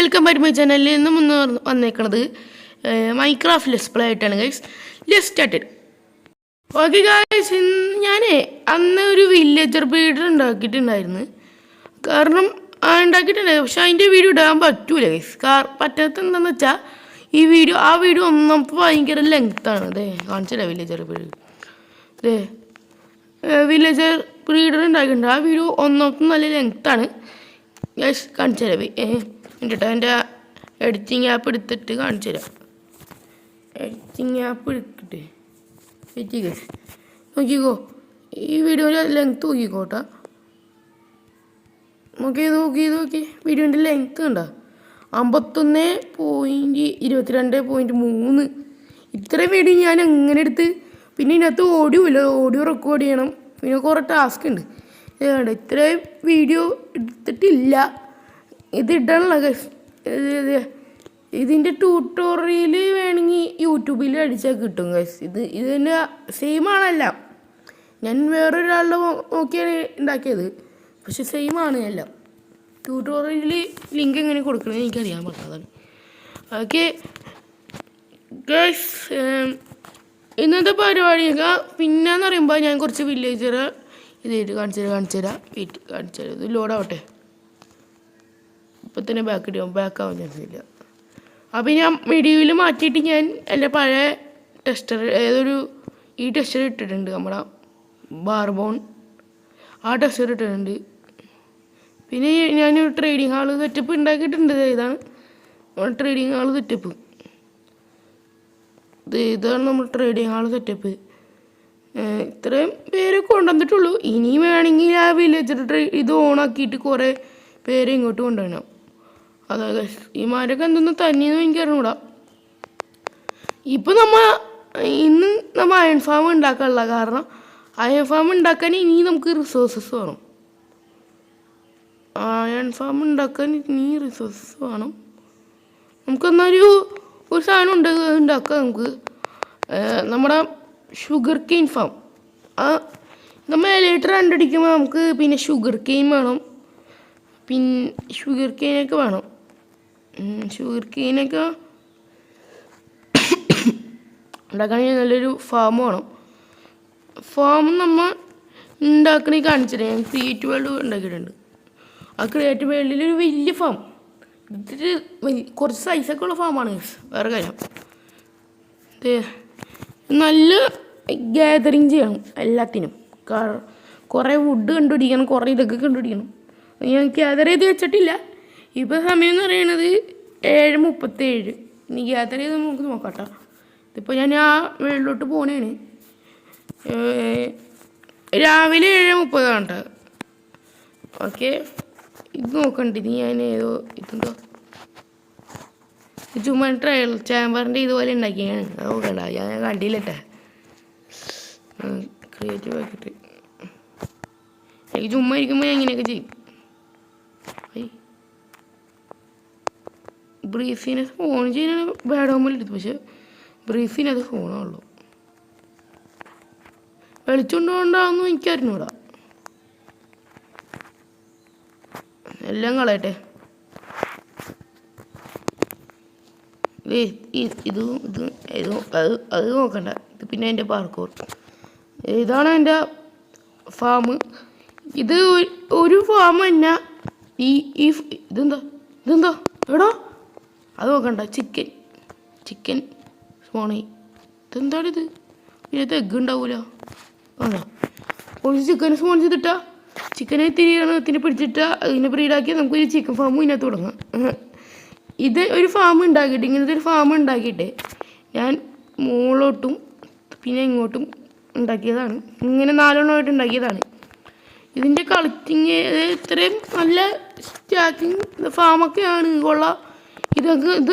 Welcome back my ചാനലിൽ നിന്നും വന്നേക്കണത് Minecraft let's play ആയിട്ടാണ് guys. Let's started. Okay guys, ഞാൻ അന്ന് ഒരു വില്ലേജർ ബ്രീഡർ ഉണ്ടാക്കിയിട്ടുണ്ടായിരുന്നു. കാരണം ഉണ്ടാക്കിയിട്ടുണ്ടായിരുന്നു, പക്ഷെ അതിൻ്റെ വീഡിയോ ഇടാൻ പറ്റൂല ഗൈസ്. പറ്റാത്ത എന്താണെന്ന് വെച്ചാൽ ആ വീഡിയോ ഒന്നാമത്തെ ഭയങ്കര ലെങ്ത്താണ്. അതെ കാണിച്ചില്ല വില്ലേജർ ബ്രീഡർ. അതെ വില്ലേജർ ബ്രീഡർ ഉണ്ടാക്കിയിട്ടുണ്ട്. ആ വീഡിയോ ഒന്നാമത്തെ നല്ല ലെങ്ത്താണ് ഗൈസ്. കാണിച്ചു തരാം എന്നിട്ട് എൻ്റെ എഡിറ്റിംഗ് ആപ്പ് എടുത്തിട്ട് കാണിച്ചു തരാം. എഡിറ്റിംഗ് ആപ്പ് എടുത്തിട്ട് ഗൈസ് നോക്കിക്കോ, ഈ വീഡിയോയുടെ ലെങ്ത്ത് നോക്കിക്കോട്ടാ. നോക്കി വീഡിയോൻ്റെ ലെങ്ത്ത് കണ്ടോ, 51.22.3. ഇത്രയും വീഡിയോ ഞാൻ എങ്ങനെ എടുത്ത്? പിന്നെ ഇതിനകത്ത് ഓഡിയോ റെക്കോർഡ് ചെയ്യണം, പിന്നെ കുറേ ടാസ്ക് ഉണ്ട്. ഇത്രയും വീഡിയോ എടുത്തിട്ടില്ല, ഇത് ഇടാനുള്ള ഗൈസ്. ഇതിൻ്റെ ട്യൂട്ടോറിയൽ വേണമെങ്കിൽ യൂട്യൂബിൽ അടിച്ചാൽ കിട്ടും ഗൈസ്. ഇത് തന്നെ സെയിം ആണല്ല, ഞാൻ വേറൊരാളുടെ നോക്കിയാണ് ഉണ്ടാക്കിയത്, പക്ഷെ സെയിം ആണ് എല്ലാം. ട്യൂട്ടോറിയൽ ലിങ്ക് എങ്ങനെ കൊടുക്കണമെന്ന് എനിക്കറിയാൻ പറ്റാതാണ്. ഓക്കെ ഗൈസ്, ഇന്നത്തെ പരിപാടിയൊക്കെ പിന്നെന്ന് പറയുമ്പോൾ ഞാൻ കുറച്ച് വില്ലേജർ ഇതായിട്ട് കാണിച്ചു തരാം. ഇത് ലോഡാവട്ടെ, ഇപ്പം തന്നെ ബാക്ക് ആവാൻ ചാൻസ് ഇല്ല. അപ്പം ഞാൻ വീഡിയോയിൽ മാറ്റിയിട്ട് ഞാൻ എൻ്റെ പഴയ ടെസ്റ്റർ ഈ ടെസ്റ്റർ ഇട്ടിട്ടുണ്ട്, നമ്മുടെ ബാർബോൺ ആ ടെസ്റ്റർ ഇട്ടിട്ടുണ്ട്. പിന്നെ ഞാൻ ട്രേഡിങ് ഹാള് സെറ്റപ്പ് ഉണ്ടാക്കിയിട്ടുണ്ട്. ഇതാണ് ട്രേഡിങ് ഹാള് സെറ്റപ്പ്. ഇതാണ് നമ്മൾ ട്രേഡിങ് ഹാള് സെറ്റപ്പ്. ഇത്രയും പേരെ കൊണ്ടുവന്നിട്ടുള്ളൂ. ഇനി വേണമെങ്കിൽ ആ വില്ലേജർ ഇത് ഓണാക്കിയിട്ട് കുറേ പേരെ ഇങ്ങോട്ട് കൊണ്ടുവരണം. അതായത് ഈ മാരൊക്കെ എന്തൊന്നും തന്നെയെന്ന് എനിക്ക് അറിഞ്ഞൂടാ. ഇപ്പം ഇന്ന് നമ്മൾ അയൺ ഫാം ഉണ്ടാക്കാനുള്ള കാരണം, അയൺ ഫാം ഉണ്ടാക്കാൻ ഇനി നമുക്ക് റിസോഴ്സസ് വേണം. അയൺ ഫാം ഉണ്ടാക്കാൻ ഇനി റിസോഴ്സസ് വേണം. നമുക്കെന്നൊരു സാധനം ഉണ്ടാക്കാം നമുക്ക്. നമ്മുടെ ഷുഗർ കെയിൻ ഫാം, നമ്മൾ എലേറ്റർ കണ്ടടിക്കുമ്പോൾ നമുക്ക് പിന്നെ ഷുഗർ കെയിൻ വേണം. ഷുഗർ കെയിനൊക്കെ വേണം. ഷുഗർ കെയിനൊക്കെ ഉണ്ടാക്കണമെങ്കിൽ നല്ലൊരു ഫാം വേണം. ഫാം നമ്മൾ ഉണ്ടാക്കണേ കാണിച്ചിട്ട് ഞാൻ ക്രിയേറ്റീവ് വേൾഡ് ഉണ്ടാക്കിയിട്ടുണ്ട്. ആ ക്രിയേറ്റീവ് വേൾഡിലൊരു വലിയ ഫാം, കുറച്ച് സൈസൊക്കെ ഉള്ള ഫാമാണ് വേറെ കാര്യം. നല്ല ഗ്യാതറിങ് ചെയ്യണം എല്ലാത്തിനും. കുറേ വുഡ് കണ്ടുപിടിക്കണം, കുറേ ഇതൊക്കെ കണ്ടുപിടിക്കണം. ഞാൻ ഗ്യാദർ ചെയ്ത് വെച്ചിട്ടില്ല. ഇപ്പോൾ സമയം എന്ന് പറയുന്നത് 7:37. ഇനി ഗ്യാദർ ചെയ്ത് നമുക്ക് നോക്കാട്ടോ. ഇതിപ്പോൾ ഞാൻ ആ വീട്ടിലോട്ട് പോണേണ്. രാവിലെ 7:30 കേട്ടോ. ഓക്കെ, ഇത് നോക്കണ്ട. ഇത് ഞാൻ ഇതെന്തോ ചുമ്മാ ട്രയൽ ചാമ്പറിൻ്റെ ഇതുപോലെ ഉണ്ടാക്കിയാണ്. അത് നോക്കണ്ട, ഞാൻ കണ്ടില്ലട്ടെ. ക്രിയേറ്റീവ് ആക്കിയിട്ട് എനിക്ക് ചുമ്മാ ഇരിക്കുമ്പോൾ ഞാൻ ഇങ്ങനെയൊക്കെ ചെയ്യും. ബ്രീഫിനെ ഫോൺ ചെയ്യാൻ ബാഡ് ഹോമിൽ എടുത്തു, പക്ഷെ ബ്രീഫിന് അത് ഫോണുള്ളൂ. വെളിച്ചുകൊണ്ടുകൊണ്ടാണെന്നും എനിക്കറിഞ്ഞൂടാ. എല്ലാം കളയട്ടെ. അത് നോക്കണ്ട. ഇത് പിന്നെ എൻ്റെ പാർക്കോർ. ഇതാണ് എൻ്റെ ഫാം. ഇത് ഒരു ഫാം തന്നെ. ഇതെന്താ എടാ, അത് നോക്കണ്ട. ചിക്കൻ സ്പോണി. ഇതെന്താണിത്? ഇതിനകത്ത് എഗ്ഗ് ഉണ്ടാവൂല. ആണോ? കുറച്ച് ചിക്കൻ സ്പോൺ ചെയ്തിട്ടാ, ചിക്കനെ തിരികെ പിടിച്ചിട്ടാ അതിനെ ബ്രീഡാക്കി നമുക്കൊരു ചിക്കൻ ഫാമും ഇതിനകത്ത് തുടങ്ങാം. ഇത് ഒരു ഫാം ഉണ്ടാക്കിയിട്ട്, ഇങ്ങനത്തെ ഒരു ഫാം ഉണ്ടാക്കിയിട്ട് ഞാൻ മുകളിലോട്ടും പിന്നെ ഇങ്ങോട്ടും ഉണ്ടാക്കിയതാണ്. ഇങ്ങനെ 4 ഉണ്ടാക്കിയതാണ്. ഇതിൻ്റെ കളക്റ്റിങ് ഇത്രയും നല്ല സ്റ്റാക്കിങ് ഫാമൊക്കെയാണ് കൊള്ളാം. ഇത്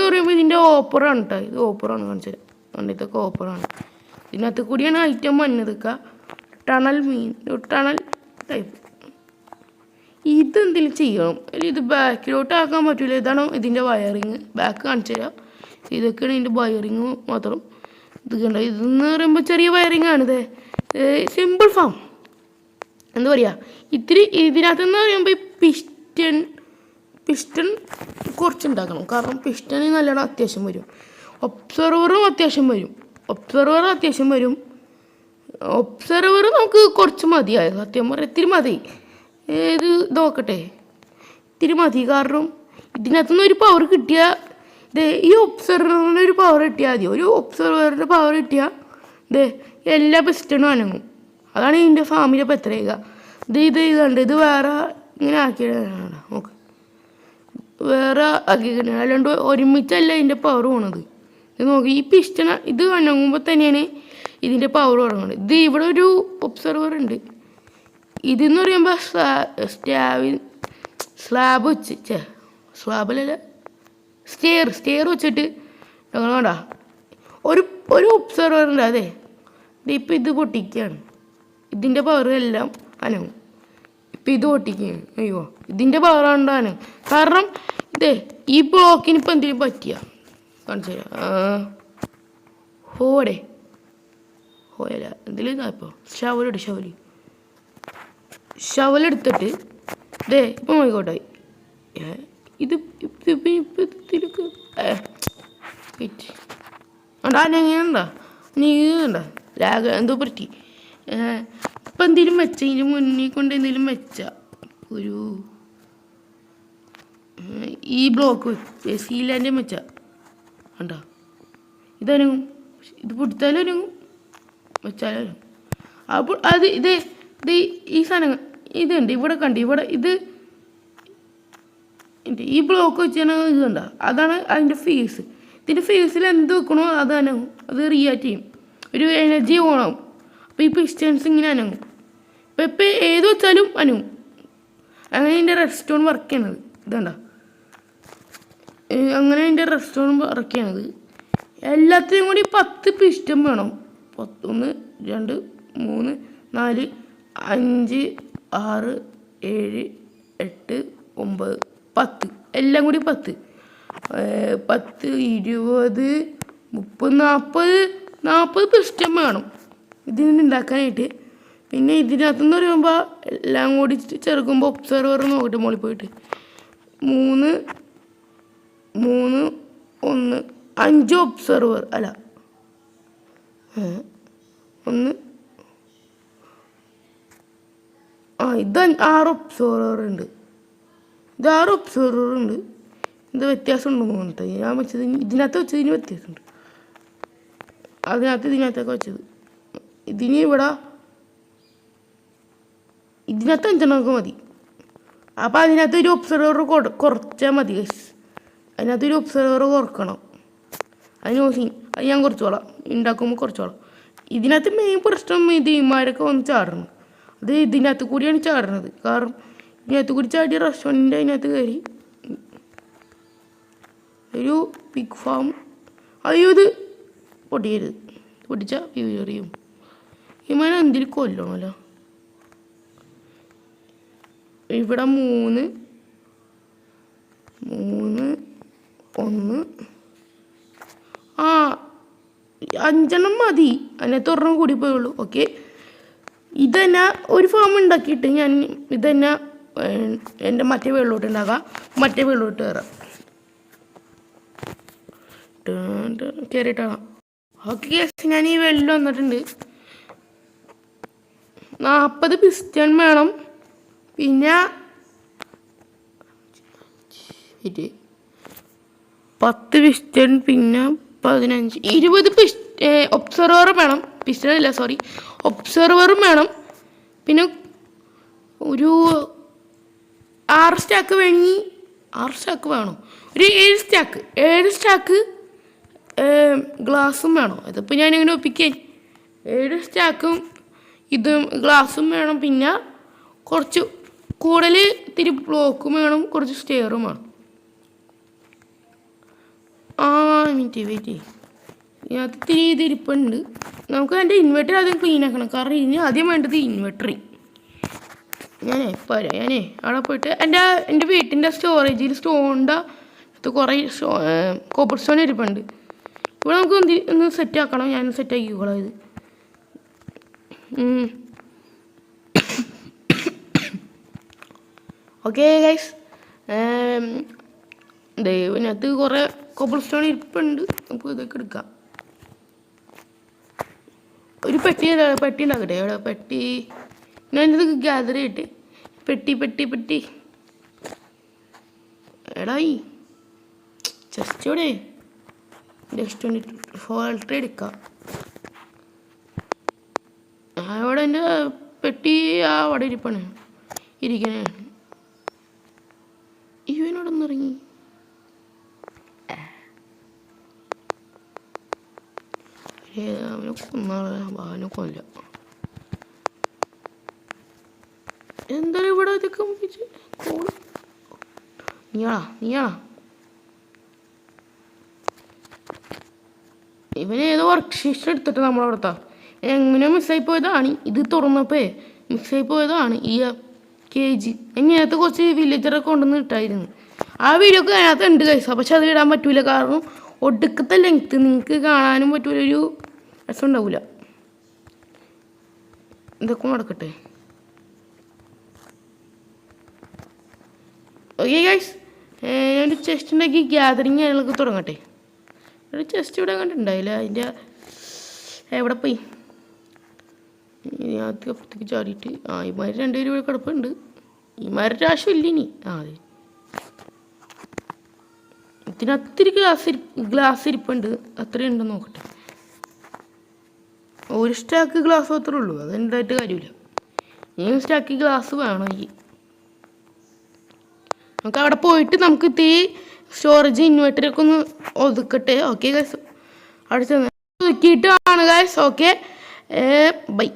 പറയുമ്പോൾ ഇതിൻ്റെ ഓപ്പറാണ് കേട്ടോ. ഇത് ഓപ്പറാണ് കാണിച്ചത്. ഇതൊക്കെ ഓപ്പറാണ്. ഇതിനകത്ത് കൂടിയാണ് ഐറ്റം വന്നതൊക്കെ. Tunnel type. ഇതെന്തെങ്കിലും ചെയ്യണം, അല്ലെങ്കിൽ ഇത് ബാക്കിലോട്ട് ആക്കാൻ പറ്റില്ല. ഇതാണ് ഇതിൻ്റെ വയറിങ്. ബാക്ക് കാണിച്ചു തരാം. ഇതൊക്കെയാണ് ഇതിൻ്റെ വയറിങ് മാത്രം. ഇത് കണ്ട, ഇതെന്ന് പറയുമ്പോൾ ചെറിയ വയറിങ് ആണിത്. സിമ്പിൾ ഫാം എന്താ പറയുക. ഇതിനകത്തെന്ന് പറയുമ്പോൾ പിസ്റ്റൺ പിസ്റ്റൺ കുറച്ചുണ്ടാക്കണം. കാരണം പിസ്റ്റൺ നല്ലോണം അത്യാവശ്യം വരും. ഒബ്സർവറും അത്യാവശ്യം വരും. ഒബ്സർവർ നമുക്ക് കുറച്ച് മതിയായത്. സത്യം പറയാം ഇത്തിരി മതി. ഏത് നോക്കട്ടെ, ഇത്തിരി മതി. കാരണം ഇതിനകത്തുനിന്ന് ഒരു പവർ കിട്ടിയാൽ ഈ ഒബ്സർവറിന് ഒരു പവർ കിട്ടിയാൽ മതി. ഒരു ഒബ്സർവറിൻ്റെ പവർ കിട്ടിയാൽ എല്ലാ പിസ്റ്റണും അനങ്ങും. അതാണ് ഇതിൻ്റെ ഫാമിലെ പ്രത്യേകത. ഇത് കണ്ട് ഇത് വേറെ ഇങ്ങനെ ആക്കിയിട്ടാണ് നോക്ക്, വേറെ ആക്കിയിട്ടുണ്ട്. അല്ലാണ്ട് ഒരുമിച്ചല്ല ഇതിൻ്റെ പവർ പോണത്. ഇത് നോക്കി, ഈ പിസ്റ്റൺ ഇത് അനങ്ങുമ്പോൾ തന്നെയാണ് ഇതിൻ്റെ പവർ തുടങ്ങുന്നത്. ഇത് ഇവിടെ ഒരു ഒബ്സർവർ ഉണ്ട്. ഇതെന്ന് പറയുമ്പോൾ സ്ലാബ് വെച്ച് സ്ലാബിലല്ല സ്റ്റെയർ വെച്ചിട്ട് വേണ്ട ഒരു ഒബ്സർവർ ഉണ്ട്. അതെ ഇപ്പം ഇത് പൊട്ടിക്കുകയാണ്. ഇതിൻ്റെ പവർ എല്ലാം അനങ്ങും. ഇപ്പം ഇത് പൊട്ടിക്കുകയാണ്. അയ്യോ ഇതിൻ്റെ പവറാണ് അനങ്ങും. കാരണം ഈ ബ്ലോക്കിന് ഇപ്പം എന്തെങ്കിലും പറ്റിയ കാണിച്ചു തരാം. ഹോയല്ല എന്തെങ്കിലും ഇതാപ്പോൾ ഷവലെടുത്തിട്ട് ഇപ്പം നോക്കിക്കോട്ടെ. ഇത് അനങ്ങണ്ട ലാഗ് എന്തോ പറ്റി. ഇപ്പം എന്തെങ്കിലും വെച്ച ഇതിന് മുന്നിൽ കൊണ്ട് എന്തെങ്കിലും വെച്ച ഒരു ഈ ബ്ലോക്ക് സീലാൻ്റെ വെച്ച കണ്ടോ ഇതനങ്ങും. ഇത് പൊടിച്ചാലും അനങ്ങും, വെച്ചാലും അനങ്ങും. അപ്പോൾ അത് ഈ സാധനം ഇതുണ്ട് ഇവിടെ കണ്ട് ഇവിടെ ഈ ബ്ലോക്ക് വെച്ചാൽ ഇത് കണ്ട അതാണ് അതിൻ്റെ ഫേസ്. ഇതിൻ്റെ ഫേസിൽ എന്ത് വെക്കണോ അത് അനങ്ങും. അത് റിയാക്ട് ചെയ്യും, ഒരു എനർജി ഓണാവും. അപ്പോൾ ഈ പിസ്റ്റൺസ് ഇങ്ങനെ അനങ്ങും. ഇപ്പം ഏത് വെച്ചാലും അനങ്ങും. അങ്ങനെ ഇതിൻ്റെ റെഡ്സ്റ്റോൺ വർക്ക് ചെയ്യണത് ഇതണ്ട. അങ്ങനെ ഇതിൻ്റെ റെഡ്സ്റ്റോൺ വർക്ക് ചെയ്യണത്. എല്ലാത്തിനും കൂടി 10 പിസ്റ്റൺ വേണം. 1 2 3 4 5 6 7 8 9 10 എല്ലാം കൂടി 10 10 20 30 40 പിസ്റ്റൺ വേണം ഇതിന് ഉണ്ടാക്കാനായിട്ട്. പിന്നെ ഇതിനകത്തുനിന്ന് പറയുമ്പോൾ എല്ലാം കൂടി ചെറുക്കുമ്പോൾ ഒബ്സർവർ നോക്കട്ടെ മുകളിൽ പോയിട്ട് 3 1 5 ഒബ്സർവർ അല്ല 1 ഇത് 6 ഒബ്സർവർ ഉണ്ട്. ഇത് 6 ഒബ്സർവർ ഉണ്ട്. ഇത് വ്യത്യാസം ഉണ്ടെന്ന് തോന്നിട്ട് ഞാൻ വെച്ചത് ഇതിനകത്ത് വെച്ചതിന് വ്യത്യാസമുണ്ട്. ഇതിനകത്തൊക്കെ വെച്ചത് ഇതിനകത്ത് 5 മതി. അപ്പോൾ അതിനകത്ത് ഒരു ഒബ്സർവർ കുറച്ചാൽ മതി. അതിനകത്തൊരു ഒബ്സർവർ കുറക്കണം. അത് ഞാൻ കുറച്ചോളാം, ഉണ്ടാക്കുമ്പോൾ കുറച്ചോളാം. ഇതിനകത്ത് മെയിൻ പ്രശ്നം ഇമാരൊക്കെ വന്ന് ചാടണം. അത് ഇതിനകത്ത് കൂടിയാണ് ചാടുന്നത്. കാരണം ഇതിനകത്ത് കൂടി ചാടിയ റെസ്റ്റോറൻറ്റിൻ്റെ അതിനകത്ത് കയറി ഒരു പിഗ് ഫാം. അയ്യോ ഇത് പൊട്ടിയരുത്, പൊട്ടിച്ചാൽ എറിയും. ഇമാനെ എന്തിനും കൊല്ലണമല്ലോ. ഇവിടെ 3 1 5 മതി. അതിനകത്ത് 1 കൂടി പോയുള്ളൂ. ഓക്കെ, ഇതന്നെ ഒരു ഫാം ഉണ്ടാക്കിയിട്ട് ഞാൻ ഇതന്നെ എൻ്റെ മറ്റേ വീട്ടിലോട്ട് ഉണ്ടാക്കാം. മറ്റേ വീട്ടിലോട്ട് കയറിയിട്ടാണ്. ഓക്കെ, ഞാൻ ഈ വെള്ളം വന്നിട്ടുണ്ട്. 40 പിസ്റ്റൺ വേണം. പിന്നെ 10 പിസ്റ്റൺ, പിന്നെ 15 20 ഒബ്സർവർ വേണം. പിസ്റ്റൺ അല്ല, സോറി, ഒബ്സർവറും വേണം. പിന്നെ ഒരു 6 സ്റ്റാക്ക് വേണമെങ്കിൽ 6 സ്റ്റാക്ക് വേണം. ഒരു 7 സ്റ്റാക്ക് ഗ്ലാസും വേണം. അതിപ്പോൾ ഞാനിങ്ങനെ ഒപ്പിക്കാൻ 7 സ്റ്റാക്കും ഇതും ഗ്ലാസും വേണം. പിന്നെ കുറച്ച് കൂടുതൽ ഇത്തിരി ബ്ലോക്കും വേണം, കുറച്ച് സ്റ്റെയറും വേണം. വെയിറ്റ് ഇതിനകത്ത് ഇത്തിരി ഇതിരിപ്പുണ്ട്. നമുക്ക് എൻ്റെ ഇൻവെർട്ടർ ആദ്യം ക്ലീൻ ആക്കണം. കാരണം ഇതിന് ആദ്യം വേണ്ടത് ഇൻവെർട്ടറി. അവിടെ പോയിട്ട് എൻ്റെ വീട്ടിൻ്റെ സ്റ്റോറേജിൽ സ്റ്റോണിൻ്റെ കുറേ കോപ്പർ സ്റ്റോൺ ഇരിപ്പുണ്ട്. ഇവിടെ നമുക്ക് ഒന്ന് സെറ്റ് ആക്കണം. ഞാൻ സെറ്റ് ആക്കിക്കോളാം ഇത്. ഓക്കെ ഗൈസ്, ഇതിനകത്ത് കുറേ കോബിൾ സ്റ്റോൺ ഇരിപ്പുണ്ട്. നമുക്ക് ഇതൊക്കെ എടുക്കാം. ഒരു പെട്ടി ഉണ്ടാക്കട്ടെ. എവിടെ പെട്ടി? ഞാനിത് ഗ്യാദർ ചെയ്യട്ടെ. പെട്ടി എടായി ചെസ്റ്റോടെ ജസ്റ്റ് ഫോൾട്ടർ എടുക്കാം. അവിടെ എൻ്റെ പെട്ടി അവിടെ ഇരിക്കണേ. ഇവനോട് ഒന്നിറങ്ങി. അവനെ കൊല്ല. എന്താണ് ഇവിടെ ഇതൊക്കെ നീയാ ഇവന് ഏതോ വർക്ക് ഷീറ്റ് എടുത്തിട്ട് നമ്മളവിടുത്താ എങ്ങനെയോ മിസ്സായി പോയതാണ്. ഇത് തുറന്നപ്പോ മിസ്സായി പോയതാണ് ഈ KG. അതിനകത്ത് കുറച്ച് വില്ലേജറൊക്കെ കൊണ്ടുവന്ന് ഇട്ടായിരുന്നു. ആ വീഡിയോ ഒക്കെ അതിനകത്ത് ഉണ്ട് കൈസ. പക്ഷെ അത് ഇടാൻ പറ്റൂല. കാരണം ഒടുക്കത്തെ ലെങ്ത്ത് നിങ്ങൾക്ക് കാണാനും പറ്റൂല. ഒരു രസം ഉണ്ടാവില്ല. ഇതൊക്കെ നടക്കട്ടെ. ഓക്കെ ഗൈസ്, ഞാനൊരു ചെസ്റ്റ് ഉണ്ടാക്കി ഗ്യാതറിങ് ഞങ്ങൾക്ക് തുടങ്ങട്ടെ. ഒരു ചെസ്റ്റ് ഇവിടെ കണ്ടിട്ടുണ്ടായില്ല. അതിൻ്റെ എവിടെ പോയി? ഇതിനകത്ത് അപ്പുറത്തേക്ക് ചാടിയിട്ട് ഇമാര് രണ്ടുപേരും ഇവിടെ കിടപ്പുണ്ട്. ഇമാരുടെ ആവശ്യമില്ല ഇനി. അതെ, ഇതിനത്തിരി ഗ്ലാസ് ഇരിപ്പുണ്ട്. അത്രയുണ്ടോ നോക്കട്ടെ. ഒരു സ്റ്റാക്ക് ഗ്ലാസ് മാത്രമേ ഉള്ളൂ. അതെന്തായിട്ട് കാര്യമില്ല. ഈ സ്റ്റാക്ക് ഗ്ലാസ് വേണം. നമുക്ക് അവിടെ പോയിട്ട് നമുക്ക് ഇത്തിരി സ്റ്റോറേജ് ഇൻവെർട്ടറൊക്കെ ഒന്ന് ഒതുക്കട്ടെ. ഓക്കെ ഗൈസ്, അവിടെ ചെന്ന് ഒതുക്കിയിട്ടാണ് ഗൈസ്. Okay bye.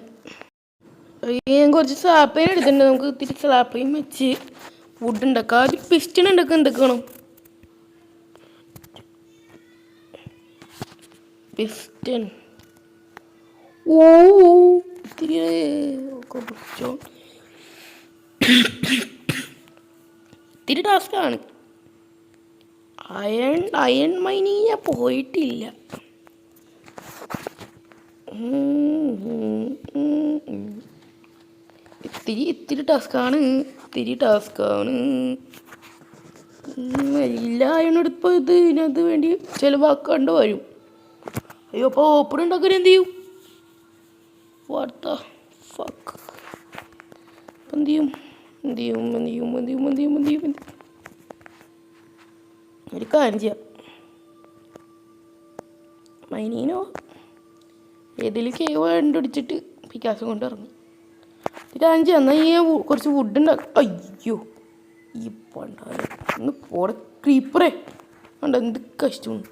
ഞാൻ കുറച്ച് സ്ലാപ്പയും എടുത്തിട്ടുണ്ട്. നമുക്ക് ഇത്തിരി സ്ലാപ്പയും വെച്ച് ഫുഡ് ഉണ്ടാക്കാം. ഒരു പിസ്റ്റൺ ഉണ്ടാക്കാൻ എന്തൊക്കെയാണോ? പിസ്റ്റൺ ഇത്തിരി ഇത്തിരി ടാസ്ക്കാണ്. അയൺ മൈനിങ് ഞാൻ പോയിട്ടില്ല. ഇത്തിരി ടാസ്ക്കാണ്. എല്ലാ അയണെടുപ്പോൾ ഇതിനകത്ത് വേണ്ടി ചിലവാക്കാണ്ട് വരും. അയ്യോ, അപ്പോൾ ഓപ്പൺ ഉണ്ടാക്കാൻ എന്ത് ചെയ്യും? What the fuck. എന്ത് ചെയ്യും? ഒരു കാര്യം ചെയ്യാം. മൈനീനോ ഏതെങ്കിലും കേവ് കണ്ടുപിടിച്ചിട്ട് പിക്കാസം കൊണ്ട് ഇറങ്ങും. ഒരു കാര്യം ചെയ്യാം. എന്നാൽ ഈ കുറച്ച് വുഡ് ഉണ്ടാക്കും. അയ്യോ, ഈ പണ്ടാലും ഒന്ന് പോടെ ക്രീപ്പറേ ഉണ്ട്. എന്ത് കഷ്ടമാണ്.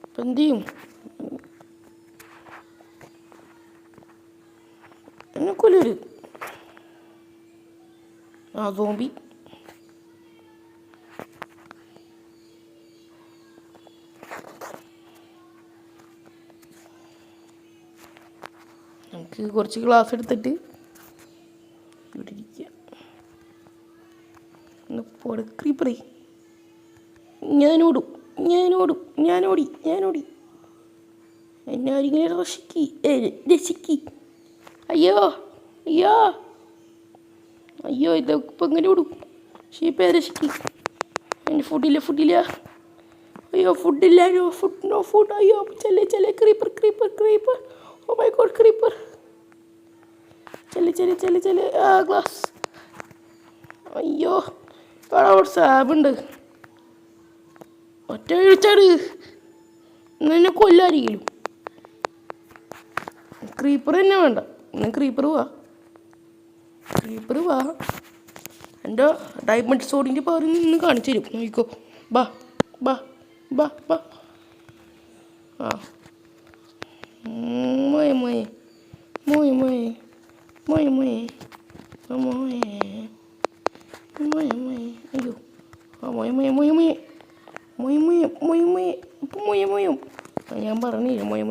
അപ്പം എന്ത് ചെയ്യും? എന്നെ കൊല്ലൊരു സോംബി. നമുക്ക് കുറച്ച് ഗ്ലാസ് എടുത്തിട്ട് ഇവിടെ ഇരിക്കുക. ഒന്ന് ക്രീപ്പറേ. ഞാനോടി എന്നാരിങ്ങനെ രസിക്കി. അയ്യോ, ഇതൊക്കെ ഇപ്പം എങ്ങനെ ഓടും? ഷീപ്പേ രസിക്കി. എൻ്റെ ഫുഡില്ല. അയ്യോ, ഫുഡില്ല. No food. അയ്യോ, ചെല്ലേ creeper. Oh my God, creeper. ചെല്ലേ ഗ്ലാസ്. അയ്യോ, അവിടെ സാബുണ്ട്. ഒറ്റ വീഴ്ചാട്. എന്നെ കൊല്ലായിരിക്കും. ക്രീപ്പർ തന്നെ വേണ്ട. ക്രീപ്പർ വാ. എൻ്റെ ഡയമണ്ട് സോഡിൻ്റെ പവർ നിന്ന് കാണിച്ചു തരും. നോക്കിക്കോ. ബാ. ആ മോയെ അയ്യോ, ഞാൻ പറഞ്ഞില്ല മോയ.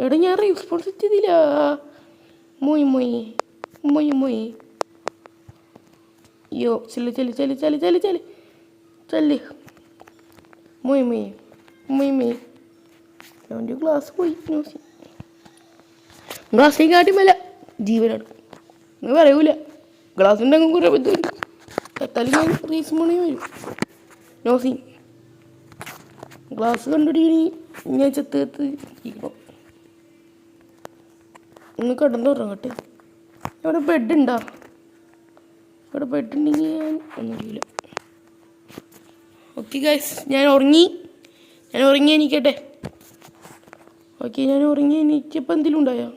എടാ, ഞാൻ റെസ്പോൺസ് ചെയ്തില്ല. മോയ് അയ്യോ, ചെല്ല് മോയ്. അവൻ്റെ ഗ്ലാസ് പോയി. ഗ്ലാസ്സിനെ കാട്ടി മേല ജീവനെടുക്കും. നിങ്ങൾ പറയൂല ഗ്ലാസ് ഉണ്ടെങ്കിൽ കുറേ ഇത് വരും എത്താലും ഞാൻ റീസ് മണി വരും നോ സീൻ ഗ്ലാസ് കണ്ടുപിടിക്കണി ഞാൻ ചെത്ത് ഇരിക്കണം ഒന്ന് കിടന്നു തുടങ്ങട്ടെ ഇവിടെ ബെഡ് ഉണ്ടോ ഇവിടെ ബെഡ് ഉണ്ടെങ്കിൽ ഞാൻ ഒന്നും ചെയ്യില്ല ഓക്കെ ഗൈസ് ഞാൻ ഉറങ്ങി എണീക്കട്ടെ ഓക്കെ ഞാൻ ഉറങ്ങി എണീച്ചപ്പോൾ എന്തെങ്കിലും ഉണ്ടായോ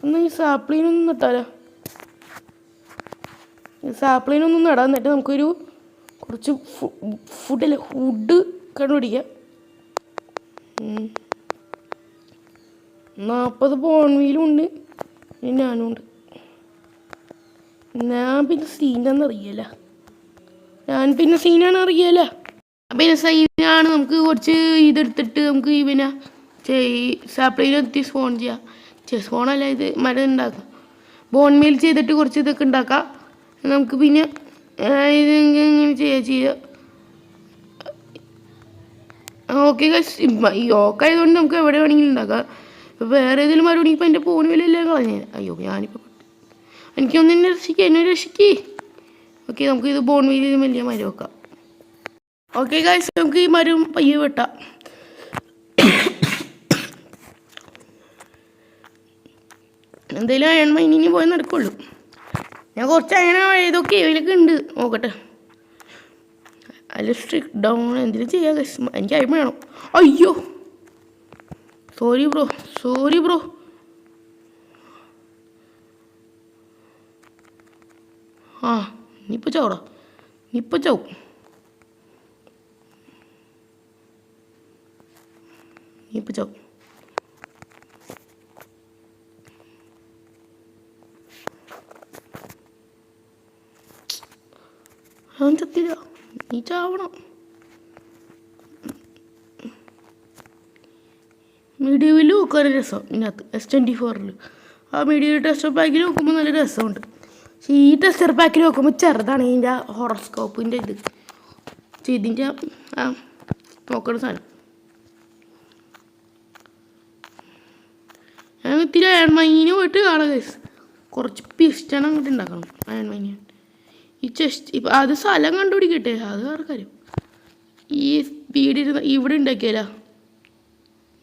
ഒന്ന് ഈ സാപ്ലിനൊന്നും നട്ടാലോ സാപ്ലിനൊന്നും നടാൻ എന്നിട്ട് നമുക്കൊരു കുറച്ച് ഫുഡ് കണ്ടുപിടിക്കാം 40 ബോൺവീലുണ്ട് ഞാനും ഉണ്ട് ഞാൻ പിന്നെ സീനാണെന്ന് അറിയില്ല പിന്നെ സീനാണ് നമുക്ക് കുറച്ച് ഇതെടുത്തിട്ട് നമുക്ക് ഇവനെ സാപ്ലൈനെത്തി സ്പോൺ ചെയ്യാം സ്പോണല്ല ഇത് മരം ഉണ്ടാക്കാം ബോൺമീൽ ചെയ്തിട്ട് കുറച്ച് ഇതൊക്കെ ഉണ്ടാക്കാം നമുക്ക് പിന്നെ ഇത് ഇങ്ങനെ ചെയ്യാം ഓക്കെ ഈ ഓക്കായതുകൊണ്ട് നമുക്ക് എവിടെ വേണമെങ്കിലും ഉണ്ടാക്കാം ഇപ്പോൾ വേറെ ഏതെങ്കിലും മരം ഇപ്പോൾ എൻ്റെ ഫോൺ വിലയെല്ലാം കളഞ്ഞേ അയ്യോ ഞാനിപ്പോൾ എനിക്കൊന്ന് എന്നെ രക്ഷിക്കേ ഓക്കെ നമുക്ക് ഇത് ബോൺ വീലിൽ വലിയ മരം വെക്കാം ഓക്കെ ഗൈസ് നമുക്ക് ഈ മരം പയ്യെ വെട്ടാം എന്തെങ്കിലും അയൺ മൈനിങ് പോയി നടക്കുള്ളൂ ഞാൻ കുറച്ച് അയൺ ഏതൊക്കെ ഇതിലൊക്കെ ഉണ്ട് നോക്കട്ടെ അതിൽ സ്ട്രിക് ഡൗൺ എന്തെങ്കിലും ചെയ്യാം ഗൈസ് എനിക്ക് അയൺ വേണം അയ്യോ സോറി ബ്രോ ആ ഇനിയിപ്പോൾ ചാവും അവൻ ചത്തില്ല നീ ചാവണം മീഡിയയിൽ നോക്കാൻ രസം ഇതിനകത്ത് S24 ആ മീഡിയ ടെസ്റ്റർ പാക്കിൽ നോക്കുമ്പോൾ നല്ല രസമുണ്ട് പക്ഷേ ഈ ടെസ്റ്റർ പാക്കിൽ നോക്കുമ്പോൾ ചെറുതാണ് ഇതിൻ്റെ ഹൊറോസ്കോപ്പിൻ്റെ ഇതിൻ്റെ ആ നോക്കുന്ന സാധനം ഞാൻ ഇത്തിരി അയൺ മൈനിന് പോയിട്ട് കാണാം ഗൈസ് കുറച്ച് പിസ്റ്റൺ അങ്ങോട്ട് ഉണ്ടാക്കണം അയൺ മൈന് ഈ ചെസ്റ്റ് ഇപ്പം അത് സ്ഥലം കണ്ടുപിടിക്കട്ടെ അത് വേറെ കാര്യം ഈ വീടിരുന്ന ഇവിടെ ഉണ്ടാക്കിയാലോ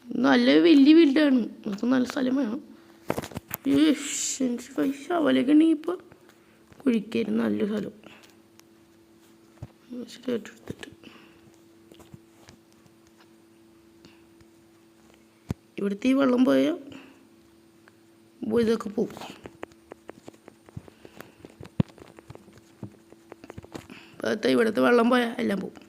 നല്ല വലിയ വീടാണ് നമുക്ക് നല്ല സ്ഥലം വേണം ശവലൊക്കെ ഉണ്ടെങ്കിൽ ഇപ്പോൾ കുഴിക്കായിരുന്നു നല്ല സ്ഥലം എടുത്തിട്ട് ഇവിടുത്തെ ഈ വെള്ളം പോയാൽ ഇതൊക്കെ പോകും ഇവിടുത്തെ വെള്ളം പോയാൽ എല്ലാം പോകും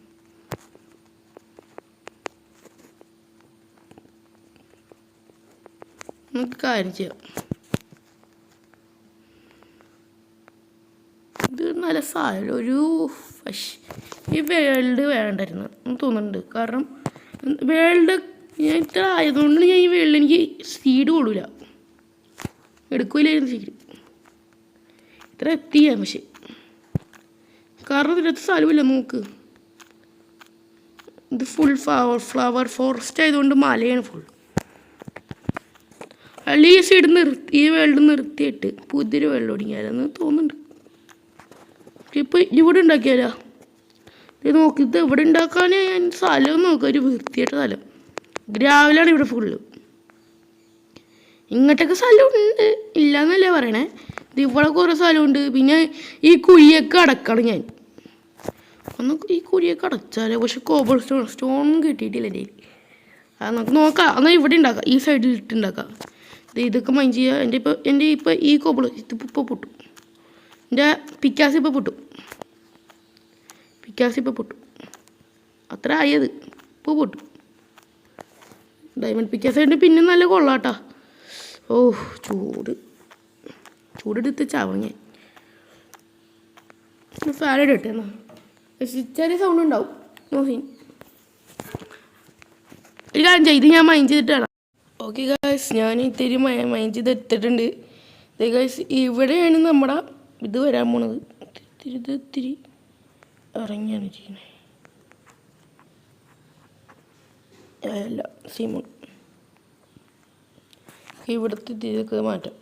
നമുക്ക് കാര്യം ചെയ്യാം ഇത് നല്ല സാധനം ഒരു ഈ വേൾഡ് വേണ്ടായിരുന്നു എന്ന് തോന്നുന്നുണ്ട് കാരണം വേൾഡ് ഞാൻ ഇത്ര ആയതുകൊണ്ട് ഞാൻ ഈ വേൾഡ് എനിക്ക് സ്പീഡ് കൊള്ളൂല എടുക്കില്ലായിരുന്നു സീഡ് ഇത്ര എത്തിയാൽ പക്ഷെ കാരണം ഇതിനകത്ത് സ്ഥലമില്ല നോക്ക് ഇത് ഫുൾ ഫ്ലവർ ഫോറസ്റ്റ് ആയതുകൊണ്ട് മലയാണ് ഫുൾ അല്ല ഈ സൈഡ് ഈ വേൾഡ് നിർത്തിയിട്ട് പുതിയൊരു വെള്ളം ഒടിങ്ങിയാലെന്ന് തോന്നുന്നുണ്ട് ഇപ്പോൾ ഇവിടെ ഉണ്ടാക്കിയാലോ ഇത് നോക്കി ഇത് ഇവിടെ ഉണ്ടാക്കാനേ ഞാൻ സ്ഥലം നോക്കാം ഒരു വൃത്തിയായിട്ട സ്ഥലം ഗ്രാവലാണ് ഇവിടെ ഫുള്ള് ഇങ്ങോട്ടൊക്കെ സ്ഥലമുണ്ട് ഇല്ലയെന്നല്ലേ പറയണേ ഇത് ഇവിടെ കുറേ സ്ഥലമുണ്ട് പിന്നെ ഈ കുഴിയൊക്കെ അടക്കണം ഞാൻ ഒന്ന് ഈ കുഴിയൊക്കെ അടച്ചാലോ പക്ഷെ കോബിൾ സ്റ്റോണും കിട്ടിയിട്ടില്ല എൻ്റെ അത് നമുക്ക് നോക്കാം എന്നാൽ ഇവിടെ ഉണ്ടാക്കാം ഈ സൈഡിൽ ഇട്ടുണ്ടാക്കാം ഇതൊക്കെ മൈൻഡ് ചെയ്യുക എൻ്റെ ഇപ്പോൾ ഈ കോബിൾ ഇതിപ്പോൾ പൊട്ടും എൻ്റെ പിക്കാസ് ഇപ്പോൾ പൊട്ടും അത്ര ആയത് ഇപ്പോൾ പൊട്ടും ഡയമണ്ട് പിക്കാസ് ആയിട്ട് പിന്നെ നല്ല കൊള്ളാട്ടാ ഓ ചൂടെടുത്ത് ചാവണം ഞാൻ ഫാൻ ഇടട്ടെ എന്നാ ചെറിയ സൗണ്ട് ഉണ്ടാവും നോക്കി ഒരു കാര്യം ചെയ്ത് ഞാൻ മൈൻഡ് ചെയ്തിട്ടാണ് ഓക്കെ ഗായ്സ് ഞാൻ ഇത്തിരി മൈൻഡ് ചെയ്ത് എടുത്തിട്ടുണ്ട് ഗായ്സ് ഇവിടെയാണ് നമ്മുടെ ഇത് വരാൻ പോണത് ഇത്തിരി ഇറങ്ങിയാണ് ചെയ്യുന്നത് അല്ല സീമോൺ ഇവിടുത്തെ ഇതൊക്കെ മാറ്റാം.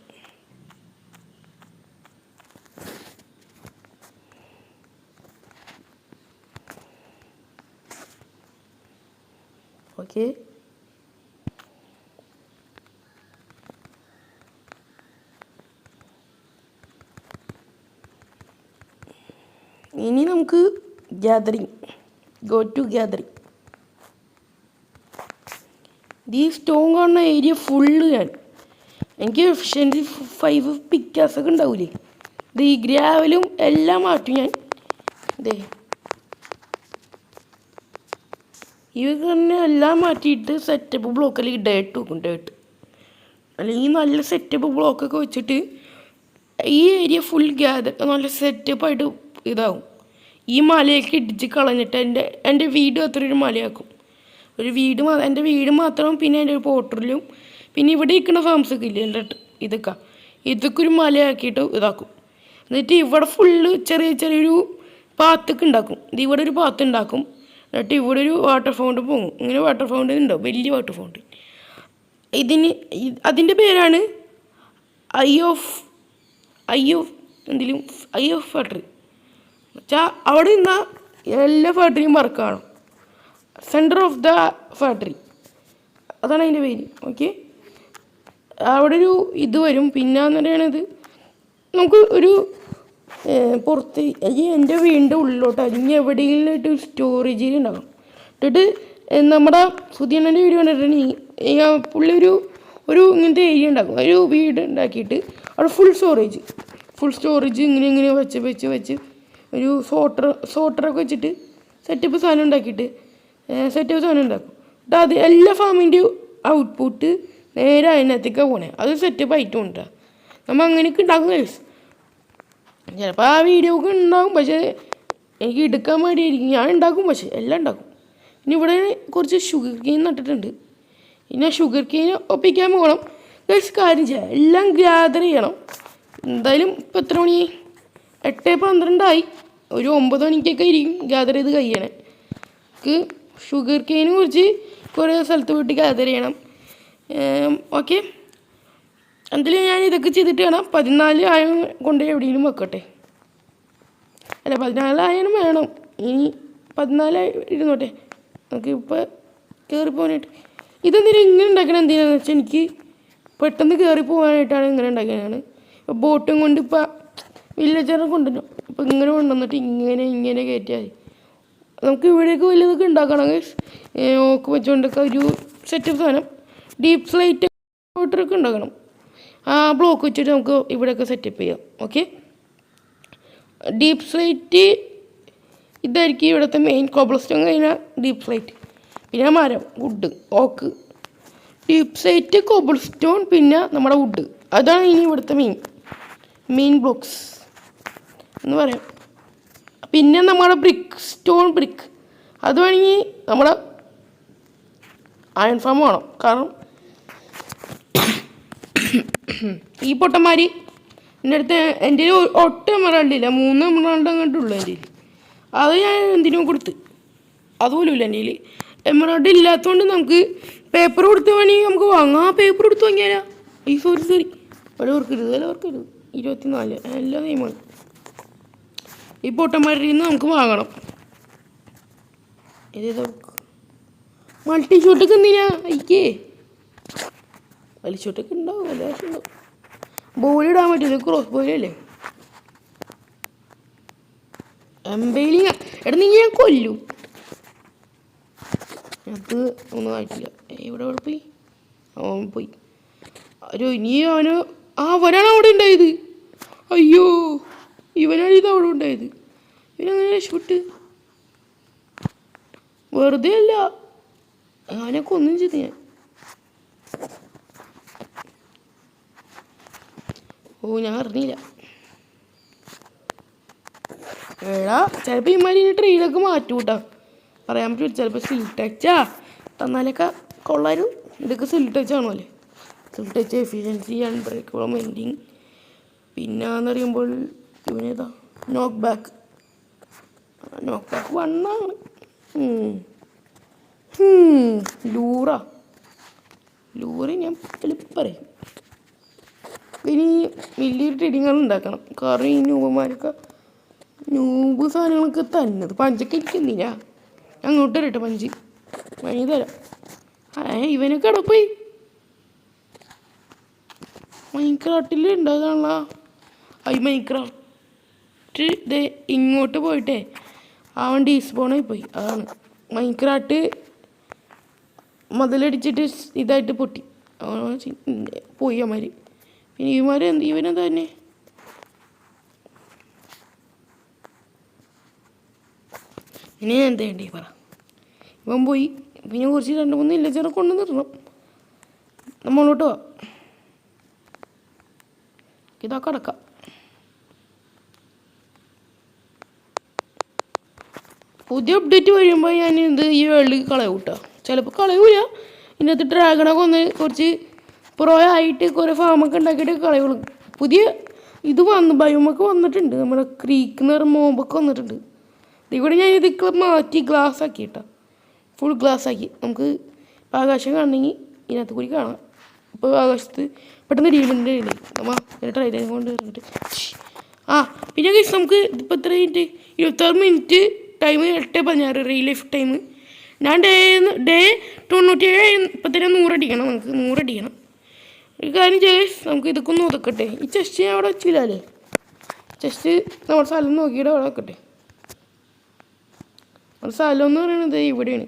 ഓക്കെ, ഇനി നമുക്ക് ഗ്യാതറിങ്, ഗോ ടു ഗ്യാതറിങ്. ഈ സ്റ്റോൺ കാണുന്ന ഏരിയ ഫുള്ള് എനിക്ക് എഫിഷ്യൻസി 5 പിക്കാസൊക്കെ ഉണ്ടാവില്ലേ, ഇത് ഈ ഗ്രാവലും എല്ലാം മാറ്റും ഞാൻ. ഇതേ ഇവർക്ക് തന്നെ എല്ലാം മാറ്റിയിട്ട് സെറ്റപ്പ് ബ്ലോക്കല്ലെങ്കിൽ ഡേട്ട് വെക്കും. ഡേട്ട് അല്ലെങ്കിൽ നല്ല സെറ്റപ്പ് ബ്ലോക്കൊക്കെ വെച്ചിട്ട് ഈ ഏരിയ ഫുൾ നല്ല സെറ്റപ്പായിട്ട് ഇതാവും. ഈ മലയൊക്കെ ഇടിച്ച് കളഞ്ഞിട്ട് എൻ്റെ വീട് അത്ര ഒരു മലയാക്കും. ഒരു വീട് എൻ്റെ വീട് മാത്രം, പിന്നെ എൻ്റെ ഒരു പോട്ടറിലും, പിന്നെ ഇവിടെ ഇരിക്കുന്ന ഫാംസൊക്കെ ഇല്ലേ എൻ്റെ ഇതൊക്കെ ഒരു മലയാക്കിയിട്ട് ഇതാക്കും. എന്നിട്ട് ഇവിടെ ഫുള്ള് ചെറിയൊരു പാത്തൊക്കെ ഉണ്ടാക്കും. ഇവിടെ ഒരു പാത്ത് ഉണ്ടാക്കും. എന്നിട്ട് ഇവിടെ ഒരു വാട്ടർ ഫൗണ്ടൻ പോകും. ഇങ്ങനെ വാട്ടർ ഫൗണ്ടൻ ഉണ്ടാവും, വലിയ വാട്ടർ ഫൗണ്ടൻ. അതിൻ്റെ പേരാണ് ഐ ഓഫ് ഫാക്ടറി. എന്നുവെച്ചാൽ അവിടെ നിന്നാൽ എല്ലാ ഫാക്ടറിയും വർക്കാണ്. സെൻറ്റർ ഓഫ് ദ ഫാക്ടറി, അതാണ് അതിൻ്റെ പേര്. ഓക്കെ, അവിടെ ഒരു ഇത് വരും. പിന്നെ എന്ന് പറയുന്നത് നമുക്ക് ഒരു പുറത്ത് എൻ്റെ വീടിൻ്റെ ഉള്ളിലോട്ട് അല്ലെങ്കിൽ എവിടെയെങ്കിലുമായിട്ട് ഒരു സ്റ്റോറേജ് ഏരിയ ഉണ്ടാകും. എന്നിട്ട് നമ്മുടെ സുധീണൻ്റെ വീഡിയോ കണ്ടിട്ടുണ്ടെങ്കിൽ പുള്ളി ഒരു ഇങ്ങനത്തെ ഏരിയ ഉണ്ടാക്കും. ഒരു വീട് ഉണ്ടാക്കിയിട്ട് അവിടെ ഫുൾ സ്റ്റോറേജ് ഇങ്ങനെ വെച്ച് ഒരു സോട്ടറൊക്കെ വെച്ചിട്ട് സെറ്റപ്പ് സാധനം ഉണ്ടാക്കിയിട്ട് ഉണ്ടാക്കും. എന്നിട്ട് അത് എല്ലാ ഫാമിൻ്റെയും ഔട്ട്പുട്ട് നേരെ അതിനകത്തേക്കാണ് പോണേ. അത് സെറ്റപ്പ് ആയിട്ടും ഉണ്ടാകും. നമ്മൾ അങ്ങനെയൊക്കെ ഉണ്ടാക്കും ഗൈസ്. ചിലപ്പോൾ ആ വീഡിയോ ഒക്കെ ഉണ്ടാകും, പക്ഷേ എനിക്ക് എടുക്കാൻ വേണ്ടിയായിരിക്കും. ഞാൻ ഉണ്ടാക്കും, പക്ഷേ എല്ലാം ഉണ്ടാക്കും. പിന്നെ ഇവിടെ കുറച്ച് ഷുഗർ കെയിൻ നട്ടിട്ടുണ്ട്. പിന്നെ ഷുഗർ കെയിൻ ഒപ്പിക്കാൻ പോകണം ഗൈസ്. കാര്യം ചെയ്യാം, എല്ലാം ഗ്യാദർ ചെയ്യണം. എന്തായാലും ഇപ്പോൾ എത്ര മണി? 8:12 ഒരു 9 മണിക്കൊക്കെ ആയിരിക്കും ഗ്യാദർ ചെയ്ത് കഴിയണേ. നമുക്ക് ഷുഗർ കെയിനെ കുറിച്ച് കുറേ സ്ഥലത്ത് പോയിട്ട് ഗ്യാദർ ചെയ്യണം. ഓക്കെ, എന്തായാലും ഞാൻ ഇതൊക്കെ ചെയ്തിട്ട് വേണം 14 ആയം കൊണ്ട് എവിടെയെങ്കിലും വെക്കട്ടെ. അല്ല, 14 ആയാലും വേണം. ഇനി 14 ഇരുന്നോട്ടെ. നമുക്ക് ഇപ്പോൾ കയറി പോകാനായിട്ട് ഇതെന്തിനും ഇങ്ങനെ ഉണ്ടാക്കണം. എന്തിനാണെന്ന് വെച്ചാൽ എനിക്ക് പെട്ടെന്ന് കയറി പോകാനായിട്ടാണ് ഇങ്ങനെ ഉണ്ടാക്കിയതാണ്. ഇപ്പോൾ ബോട്ടും കൊണ്ട് ഇപ്പോൾ വില്ലേജറെ കൊണ്ടുവന്നു. ഇപ്പോൾ ഇങ്ങനെ കൊണ്ടുവന്നിട്ട് ഇങ്ങനെ കയറ്റിയാൽ നമുക്ക് ഇവിടേക്ക് വലുതൊക്കെ ഉണ്ടാക്കണം. ഓക്ക് വെച്ചുകൊണ്ടൊക്കെ ഒരു സെറ്റപ്പ് സാധനം ഡീപ്പ് സ്ലൈറ്റ് വാട്ടറൊക്കെ ഉണ്ടാക്കണം. ആ ബ്ലോക്ക് വെച്ചിട്ട് നമുക്ക് ഇവിടെയൊക്കെ സെറ്റപ്പ് ചെയ്യാം. ഓക്കെ, ഡീപ്പ് സ്ലൈറ്റ് ഇതായിരിക്കും ഇവിടുത്തെ മെയിൻ. കോബിൾ സ്റ്റോൺ കഴിഞ്ഞാൽ ഡീപ്പ് സ്ലൈറ്റ്, പിന്നെ മരം, wood, oak, deepslate, cobblestone, പിന്നെ നമ്മുടെ വുഡ്. അതാണ് ഇനി ഇവിടുത്തെ മെയിൻ ബ്ലോക്സ് എന്ന് പറയാം. പിന്നെ നമ്മുടെ സ്റ്റോൺ ബ്രിക്ക്, അത് വേണമെങ്കിൽ നമ്മുടെ അയൺ ഫാം വേണം. കാരണം ഈ പൊട്ടന്മാർ എൻ്റെ അടുത്ത് എൻ്റെ ഒട്ട എമറാൾഡില്ല, 3 എമറാൾഡ് അങ്ങോട്ടുള്ളൂ എൻ്റെ കയ്യിൽ. അത് ഞാൻ എന്തിനും കൊടുത്ത്, അതുപോലും ഇല്ല എൻ്റെ കയ്യിൽ. എമറാൾഡ് ഇല്ലാത്തതുകൊണ്ട് നമുക്ക് പേപ്പർ കൊടുത്ത് വേണമെങ്കിൽ നമുക്ക് വാങ്ങാം. ആ പേപ്പർ കൊടുത്ത് വാങ്ങിയാലാ സോറി വില ഓർക്കരുത് 24 എല്ലാ നിയമമാണ്. ഈ പൊട്ടന്മാരിൽ നിന്ന് നമുക്ക് വാങ്ങണം. ഇതേതാ മൾട്ടി ഷോട്ടൊക്കെ എന്തിനാ അയക്കേ? വലിച്ചോട്ടൊക്കെ ഉണ്ടാവും, എല്ലാ ആവശ്യം ഉണ്ടാവും. ബോളിടാൻ പറ്റില്ല, ക്രോസ് ബോയിലല്ലേ. എംബെയിലിങ് എടാ, നീ ഞാൻ കൊല്ലും. അത് ഒന്നും ആയിട്ടില്ല. ഇവിടെ പോയി അവൻ പോയി. ഇനി അവനാണ് അവിടെ ഉണ്ടായത്. അയ്യോ, ഇവനാണ് ഇത് അവിടെ ഉണ്ടായത്. ഇവനങ്ങനെ രക്ഷപ്പെട്ട് വെറുതെ അല്ല, അവനൊക്കെ ഒന്നും ചെയ്ത് ഞാൻ. ഞാൻ അറിഞ്ഞില്ല. എടാ, ചിലപ്പോൾ ഇമാരി ട്രെയിലൊക്കെ മാറ്റും കേട്ടോ, പറയാൻ പറ്റില്ല. ചിലപ്പോൾ സിൽക്ക് ടച്ചാ തന്നാലൊക്കെ കൊള്ളാരും. ഇതൊക്കെ സിൽക്ക് ടച്ച് ആണല്ലേ. Silk touch, efficiency, unbreakable mending. പിന്നെ എന്ന് പറയുമ്പോൾ ഇവനേതാ നോക്ക് ബാക്ക് 1 ലൂറ ഞാൻ പറയും. ഇനി വലിയൊരു ട്രേഡിങ്ങൾ ഉണ്ടാക്കണം. കാരണം ഈ ന്യൂബന്മാരൊക്കെ ന്യൂബ് സാധനങ്ങളൊക്കെ തന്നത് പഞ്ചൊക്കെ ഇരിക്കുന്നില്ല. അങ്ങോട്ട് തരട്ടെ പഞ്ച് വഴി തരാം. ഇവനൊക്കെ അവിടെ പോയി മൈൻക്രാഫ്റ്റിൽ ഉണ്ടാകാനുള്ള മൈൻക്രാഫ്റ്റ് ഇത് ഇങ്ങോട്ട് പോയിട്ടേ അവൻ ഡീസ്പോണായി പോയി. അതാണ് മൈൻക്രാഫ്റ്റ് മുതലടിച്ചിട്ട് ഇതായിട്ട് പൊട്ടി പോയി അവന്മാർ. പിന്നെ ഇവനെന്താ തന്നെ ഇനി എന്താ വേണ്ടി പറ. ഇവൻ പോയി. പിന്നെ കുറച്ച് 2-3 ഇല്ലച്ചറ കൊണ്ടു നിർത്തണം. നമ്മളോട്ട് പോവാം. ഇതാ കിടക്കാം. പുതിയ അപ്ഡേറ്റ് വരുമ്പോൾ ഞാൻ ഈ വേൾഡ് കളയും കേട്ടോ. ചിലപ്പോൾ കളയൂല. ഇതിനകത്ത് ഡ്രാഗണൊക്കെ ഒന്ന് കുറച്ച് പ്രോ ആയിട്ട് കുറേ ഫാമൊക്കെ ഉണ്ടാക്കിയിട്ട് കളയുള്ളൂ. പുതിയ ഇത് ബയോമൊക്കെ വന്നിട്ടുണ്ട്. നമ്മുടെ ക്രീക്ക് എന്ന് പറയുന്ന മോബൊക്കെ വന്നിട്ടുണ്ട്. ഇവിടെ ഞാൻ ഇതൊക്കെ മാറ്റി ഗ്ലാസ് ആക്കി കേട്ടോ. ഫുൾ ഗ്ലാസ് ആക്കി. നമുക്ക് ഇപ്പോൾ ആകാശം കാണണമെങ്കിൽ ഇതിനകത്ത് കൂടി കാണാം. ഇപ്പോൾ ആകാശത്ത് പെട്ടെന്ന് ഡീമൻ്റെ ഇല്ലേ നമ്മൾ ട്രൈ കൊണ്ട് വന്നിട്ട് പിന്നെ നമുക്ക് ഇപ്പോൾ എത്ര minute 26 minute time 8:16 real life time. ഞാൻ ഡേ 97 ഇപ്പം തന്നെ 100 അടിക്കണം. നമുക്ക് 100 അടിക്കണം. ഒരു കാര്യം ചെയ്ത് നമുക്ക് ഇതൊക്കെ ഒന്ന് ഒതുക്കട്ടെ. ഈ ചെസ്റ്റ് ഞാൻ അവിടെ വെച്ചില്ലല്ലേ. ചെസ്റ്റ് നമ്മുടെ സ്ഥലം നോക്കിയിട്ട് അവിടെ വെക്കട്ടെ. നമ്മുടെ സ്ഥലം എന്ന് പറയുന്നത് ഇവിടെയാണ്.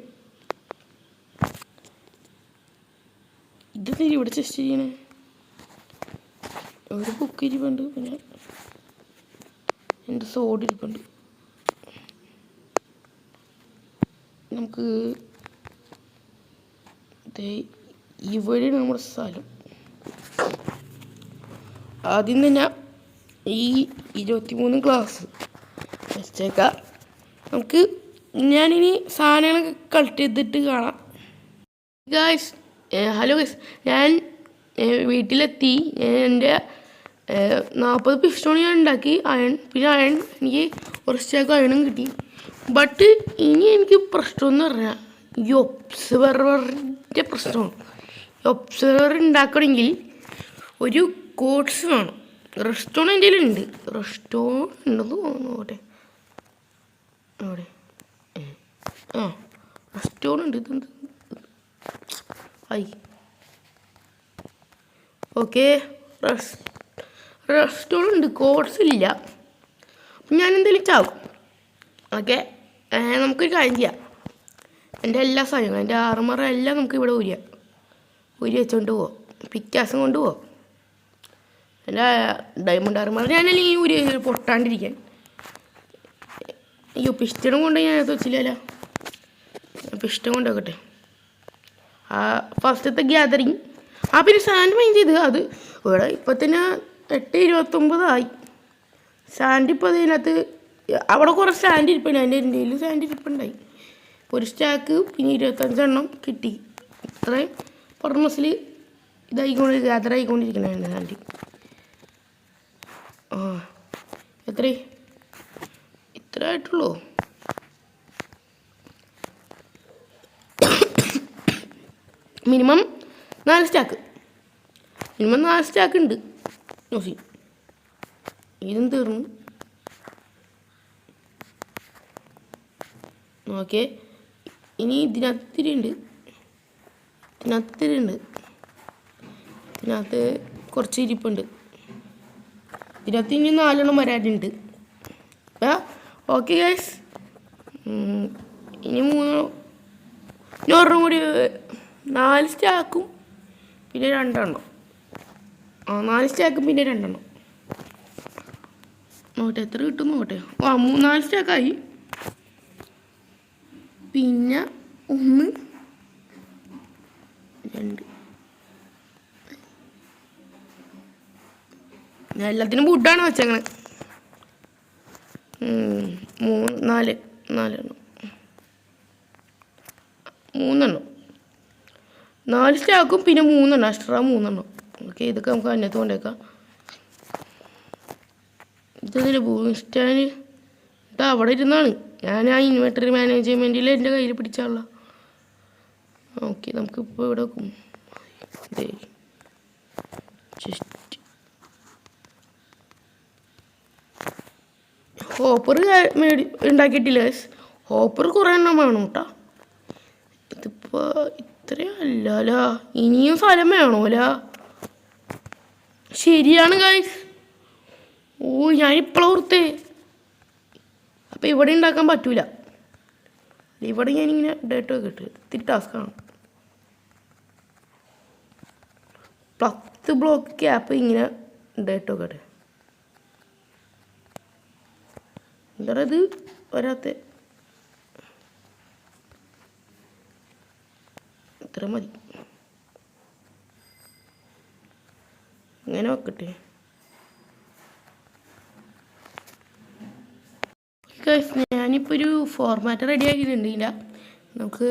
ഇത് ഇവിടെ ചെസ്റ്റ് ചെയ്യണേ. ഒരു ബുക്ക് ഇരിപ്പുണ്ട്. പിന്നെ എൻ്റെ സോഡ് ഇരിപ്പുണ്ട്. നമുക്ക് ഇവിടെ നമ്മുടെ സ്ഥലം ആദ്യം തന്നെ ഈ 23 ഗ്ലാസ് വെച്ചേക്കാം. നമുക്ക് ഞാനിനി സാധനങ്ങളൊക്കെ കളക്ട് ചെയ്തിട്ട് കാണാം. ഗായ്സ് ഹലോ ഗായ്സ്, ഞാൻ വീട്ടിലെത്തി. എൻ്റെ 40 പിസ്റ്റോൺ ഞാൻ ഉണ്ടാക്കി അയൺ. പിന്നെ അയൺ എനിക്ക് ഒരു സ്റ്റാക്ക് അയണും കിട്ടി. ബട്ട് ഇനി എനിക്ക് പ്രശ്നമെന്ന് പറഞ്ഞാൽ ഈ ഒബ്സർവറിൻ്റെ പ്രശ്നമാണ്. ഈ ഒബ്സർവർ ഉണ്ടാക്കണമെങ്കിൽ ഒരു കോഡ്സ് വേണം. റെസ്റ്റോൺ എൻ്റെ കയ്യിലുണ്ട്. റെസ്റ്റോൺ ഉണ്ടെന്ന് തോന്നുന്നു. അവിടെ റെസ്റ്റോൺ ഉണ്ട്. ഇതെന്ത് ഓക്കെ റെസ്റ്റോൺ ഉണ്ട്. കോഡ്സ് ഇല്ല. അപ്പം ഞാൻ എന്തെങ്കിലും ചാവും. ഓക്കെ നമുക്കൊരു കാര്യം ചെയ്യാം. എൻ്റെ എല്ലാ സാധനങ്ങളും എൻ്റെ ആർമർ എല്ലാം നമുക്ക് ഇവിടെ ഊരി വെച്ചുകൊണ്ട് പോവാം. പിക്കാസും കൊണ്ട് പോവാം. എൻ്റെ ഡയമണ്ട് ആർമർ ഞാനല്ലെങ്കിൽ ഊരി പൊട്ടാണ്ടിരിക്കാൻ. അയ്യോ പിസ്റ്റണം കൊണ്ട് ഞാൻ വെച്ചില്ലല്ലോ. പിസ്റ്റം കൊണ്ടുവെക്കട്ടെ. ഫസ്റ്റത്തെ ഗ്യാതറിങ്. പിന്നെ സാൻഡ് മൈൻഡ് ചെയ്ത് അത് ഇവിടെ ഇപ്പം തന്നെ 8:29 സാൻഡ് ഇപ്പോൾ അതിനകത്ത് അവിടെ കുറേ സാൻഡ് ഇരിപ്പുണ്ട്. എൻ്റെ ഇന്ത്യയിൽ സാൻഡ് ഇരിപ്പുണ്ടായി. ഒരു സ്റ്റാക്ക് പിന്നെ 25 എണ്ണം കിട്ടി. ഇത്രയും പെർമസിൽ ഗ്യാദർ ആയിക്കൊണ്ടിരിക്കണേ സാൻഡ്. ഇത്ര ആയിട്ടുള്ളൂ. മിനിമം 4 സ്റ്റാക്ക് ഉണ്ട്. നോക്കി ഇതും തീർന്നു. ഓക്കെ ഇനി ഇതിനകത്തിരിണ്ട്. ഇതിനകത്ത് കുറച്ച് ഇരിപ്പുണ്ട്. ഇതിനകത്ത് ഇനി 4 എണ്ണം വരാനുണ്ട്. ഓക്കെ ഗൈസ്, ഇനി 3 ഒരെണ്ണം കൂടി 4 സ്റ്റാക്കും പിന്നെ 2 എണ്ണം. 4 സ്റ്റാക്കും പിന്നെ 2 എണ്ണം. നോട്ടെ എത്ര കിട്ടും നോട്ടെ. 4 സ്റ്റാക്കായി. പിന്നെ 1 2 ഞാൻ എല്ലാത്തിനും വുഡാണ് വെച്ചേക്കണേ. 4 എണ്ണം 3 എണ്ണം 4 സ്റ്റാക്കും പിന്നെ 3 എണ്ണം എക്സ്ട്രാ 3 എണ്ണം. ഓക്കെ ഇതൊക്കെ നമുക്ക് അതിനകത്ത് കൊണ്ടേക്കാം. ഇതതിൻ്റെ ബൂസ്റ്റാൻ ഇത് അവിടെ ഇരുന്നാണ്. ഞാൻ ആ ഇൻവെർട്ടറി മാനേജ്മെൻറ്റിൽ എൻ്റെ കയ്യിൽ പിടിച്ചാള. ഓക്കെ നമുക്കിപ്പോൾ ഇവിടെ ജസ്റ്റ് ഹോപ്പർ ഉണ്ടാക്കിയിട്ടില്ല ഗൈസ്. ഹോപ്പർ കുറേ എണ്ണം വേണം കേട്ടോ. ഇതിപ്പോൾ ഇത്രയല്ലല്ലോ, ഇനിയും സ്ഥലം വേണമല്ലോ. ശരിയാണ് ഗൈസ്. ഓ ഞാനിപ്പോഴും ഓർത്തേ. അപ്പം ഇവിടെ ഉണ്ടാക്കാൻ പറ്റൂല. ഇവിടെ ഞാനിങ്ങനെ ഡേറ്റ് ഒക്കെ ഇട്ട് ഇത്തിരി ടാസ്ക്കാണ്. 10 ബ്ലോക്ക് ക്യാപ്പ് ഇങ്ങനെ ഡേറ്റ് ഒക്കെ ഇട്ട്. എന്താ ഇത് വരാത്ത? ഇത്ര മതി. ഇങ്ങനെ വെക്കട്ടെ. ഞാനിപ്പോൾ ഒരു ഫോർമാറ്റ് റെഡി ആക്കിയിട്ടുണ്ടില്ല. നമുക്ക്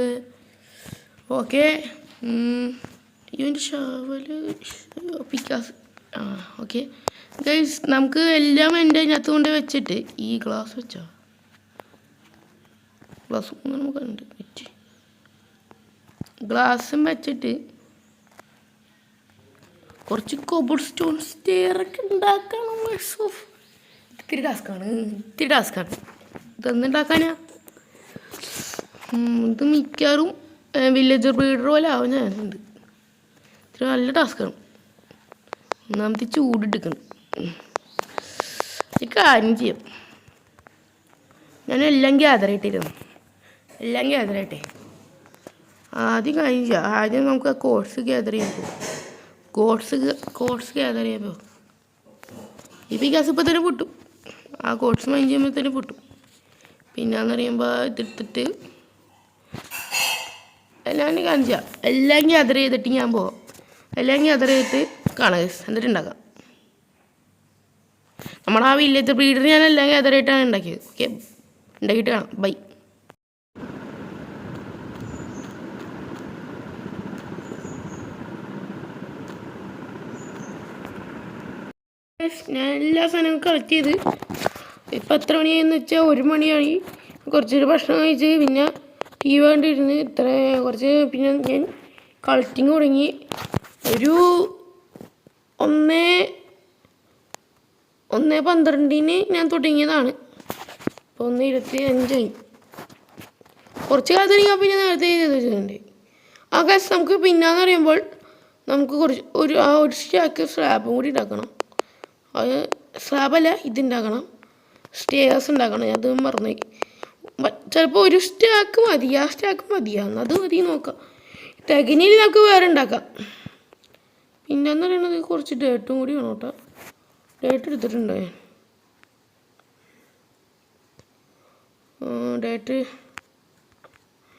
ഓക്കെ. ഇതിൻ്റെ ഷവല് പിക്കാസ് ഓക്കെ ഗൈസ്. നമുക്ക് എല്ലാം എൻ്റെ അതിനകത്ത് കൊണ്ട് വെച്ചിട്ട് ഈ ഗ്ലാസ് വെച്ചോ. ഗ്ലാസ് നമുക്ക് ഉണ്ട് വെച്ച് ഗ്ലാസും വെച്ചിട്ട് കുറച്ച് കോബിൾ സ്റ്റോൺ സ്റ്റെയറൊക്കെ ഉണ്ടാക്കണം. ഇത്തിരി ടാസ്ക്കാണ് ഇതൊന്നുണ്ടാക്കാനാ. ഇത് മിക്കവാറും വില്ലേജർ ബ്രീഡർ പോലെ ആവും. ഞാനുണ്ട് ഇത്ര നല്ല ടാസ്ക്കാണ്. ഒന്നാമത്തെ ചൂടിട്ടിക്കണം. ഈ കാര്യം ചെയ്യാം. ഞാനെല്ലാം ഗ്യാദർ ആയിട്ടിരുന്നു. എല്ലാം ഗ്യാദർ ആയിട്ടേ ആദ്യം കാര്യം ചെയ്യാം. ആദ്യം നമുക്ക് ആ കോഴ്സ് ഗ്യാദർ ചെയ്യാൻ പോകും. കോഴ്സ് ഗ്യാദർ ചെയ്യുമ്പോൾ ഈ പിക്കാസ് ഇപ്പോൾ തന്നെ പൊട്ടും. ആ കോഴ്സ് മൈൻഡ് ചെയ്യുമ്പോൾ തന്നെ പൊട്ടും. പിന്നെയെന്ന് പറയുമ്പോൾ ഇതെടുത്തിട്ട് എല്ലാം കാണിച്ചു ചെയ്യാം. എല്ലാം ഗ്യാദർ ചെയ്തിട്ട് ഞാൻ പോവാം. എല്ലാം ഗ്യാദർ ചെയ്തിട്ട് കാണാം എന്നിട്ട് ഉണ്ടാക്കാം. നമ്മുടെ ആ വില്ലേജ് ബ്രീഡർ ഞാൻ എല്ലാം ഗ്യാദർ ആയിട്ടാണ് ഉണ്ടാക്കിയത്. ഓക്കെ ഉണ്ടാക്കിയിട്ട് കാണാം. ബൈ. ഞാൻ എല്ലാ സാധനവും കളക്ട് ചെയ്ത് ഇപ്പം എത്ര മണിയായെന്ന് വെച്ചാൽ 1 മണിയായി. കുറച്ചൊരു ഭക്ഷണം കഴിച്ച് പിന്നെ ടി വി കണ്ടിരുന്ന് ഇത്ര കുറച്ച് പിന്നെ ഞാൻ കളക്ടിങ് തുടങ്ങി. ഒരു 1:12 ഞാൻ തുടങ്ങിയതാണ്. ഇപ്പോൾ 1:25 കുറച്ച് കാലത്ത് തുടങ്ങിയാൽ പിന്നെ നേരത്തെ ചെയ്ത് വെച്ചിട്ടുണ്ട്. ആ കാശ് നമുക്ക് പിന്നാന്ന് പറയുമ്പോൾ നമുക്ക് ഒരു സ്റ്റാക്ക് സ്ലാബും കൂടി ഉണ്ടാക്കണം. അത് സ്ലാബല്ല ഇതുണ്ടാക്കണം. സ്റ്റേഴ്സ് ഉണ്ടാക്കണം. അത് മറന്നു. ചിലപ്പോൾ ഒരു സ്റ്റാക്ക് മതി. ആ സ്റ്റാക്ക് മതിയാന്ന് അത് മതി നോക്കാം. തികഞ്ഞിൽ നമുക്ക് വേറെ ഉണ്ടാക്കാം. പിന്നെന്ന് പറയുന്നത് കുറച്ച് ഡേറ്റും കൂടി വേണം കേട്ടോ. ഡേറ്റ് എടുത്തിട്ടുണ്ടോ? ഡേറ്റ്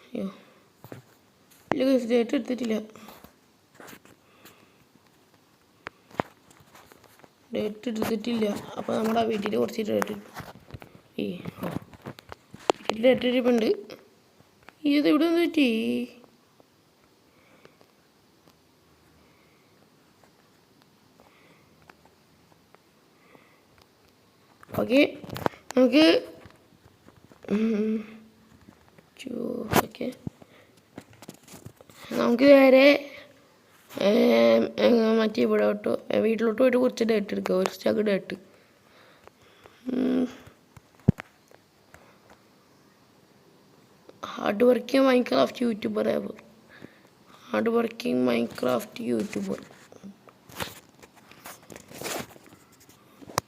അയ്യോ ഇല്ല ഡേറ്റ് എടുത്തിട്ടില്ല. അപ്പോൾ നമ്മുടെ വീട്ടിൽ കുറച്ച് ഡേറ്റ് ഡേറ്റ് ഇരിപ്പുണ്ട്. ഇത് ഇവിടെ നിന്ന് പറ്റി. ഓക്കെ നമുക്ക് ഓക്കെ നമുക്ക് നേരെ മറ്റേ ഇവിടോട്ടോ വീട്ടിലോട്ട് പോയിട്ട് കുറച്ച് ഡേറ്റ് എടുക്കുക. ഒരു stack date. Hard working Minecraft YouTuber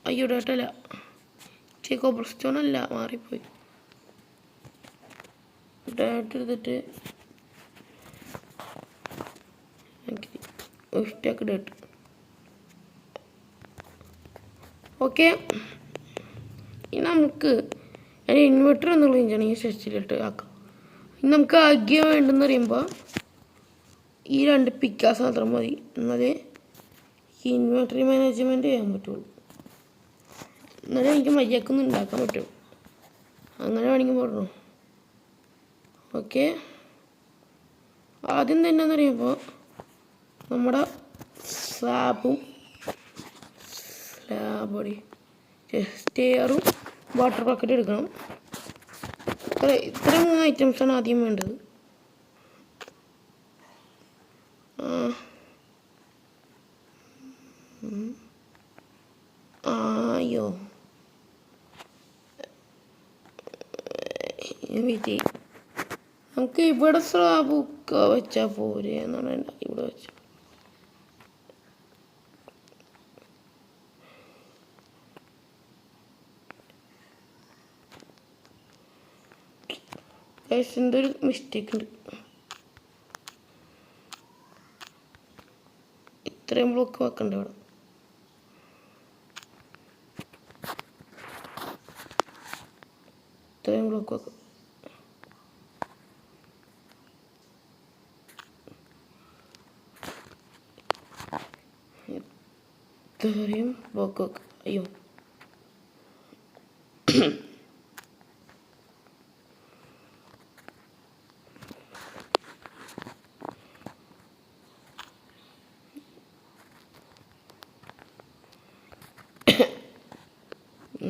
അയ്യോ ഡേറ്റ് അല്ല, കോബിൾ സ്റ്റോൺ അല്ല, മാറിപ്പോയി. ഡേറ്റ് എടുത്തിട്ട് സ്റ്റാക്ക് ഡേറ്റ്. ഓക്കെ ഇനി നമുക്ക് ഇൻവെർട്ടർ എന്നുള്ള ഇഞ്ചാണ് ഈ സെറ്റിലിട്ട് ആക്കാം. ഇനി നമുക്ക് ആഗ്യം വേണ്ടെന്ന് പറയുമ്പോൾ ഈ 2 പിക്കാസ് മാത്രം മതി. എന്നാലേ ഈ ഇൻവെർട്ടറി മാനേജ്മെൻറ്റ് ചെയ്യാൻ പറ്റുള്ളൂ. എന്നാലേ എനിക്ക് മര്യാദക്കൊന്നും ഉണ്ടാക്കാൻ പറ്റുള്ളൂ. അങ്ങനെ വേണമെങ്കിൽ പറഞ്ഞു. ഓക്കെ ആദ്യം തന്നെ എന്ന് പറയുമ്പോൾ നമ്മുടെ സ്റ്റെയറും വാട്ടർ ബക്കറ്റ് എടുക്കണം. ഇത്ര 3 ഐറ്റംസാണ് ആദ്യം വേണ്ടത്. അയ്യോ വെയിറ്റ് ചെയ്യും. നമുക്ക് ഇവിടെ സ്ലാബൊക്കെ വെച്ചാൽ പോരെ എന്നാണ് ഇവിടെ വെച്ചു. ഒരു മിസ്റ്റേക്ക് ഉണ്ട്. ഇത്രയും ബ്ലോക്ക് വെക്കണ്ട ഇവിടെ. ഇത്രയും ബ്ലോക്ക് വെക്കാം. ഇത്രയും ബ്ലോക്ക് വെക്കാം. അയ്യോ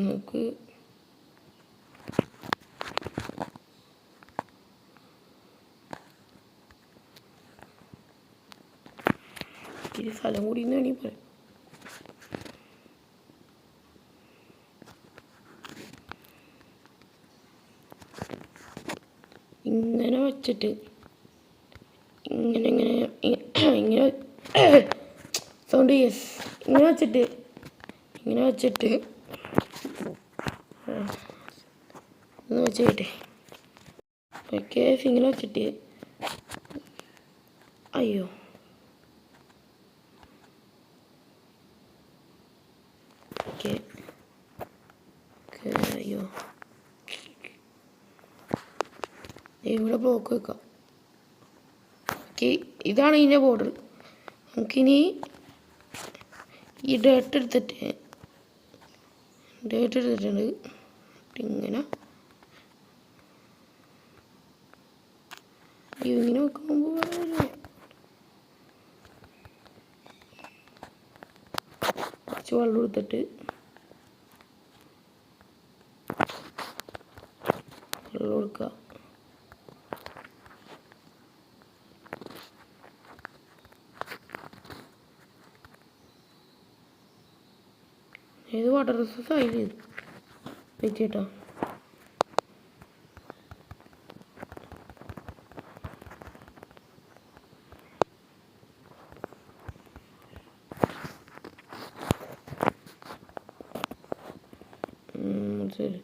നമുക്ക് ഇത്തിരി സ്ഥലം കൂടി എന്ന് വേണമെങ്കിൽ പറയാം. ഇങ്ങനെ വെച്ചിട്ട് ഇങ്ങനെ സൗണ്ട് യെസ് ഇങ്ങനെ വെച്ചിട്ട് ഒന്ന് വെച്ചിട്ടെ ഓക്കെ. ഇങ്ങനെ വെച്ചിട്ട് അയ്യോ ഓക്കെ അയ്യോ ഇവിടെ ബ്ലോക്ക് വെക്കാം. ഓക്കെ ഇതാണ് ഇതിൻ്റെ ബോർഡർ. നമുക്കിനി ഈ ഡേറ്റ് എടുത്തിട്ടുണ്ട് ഇങ്ങനെ ഇങ്ങനെ വെക്കുമ്പോൾ കുറച്ച് വെള്ളം എടുത്തിട്ട് വെള്ളം കൊടുക്കുക. ഏത് വാട്ടർ റിസോഴ്സ് ആയില്ലേ വെച്ചേട്ടാ. ശരി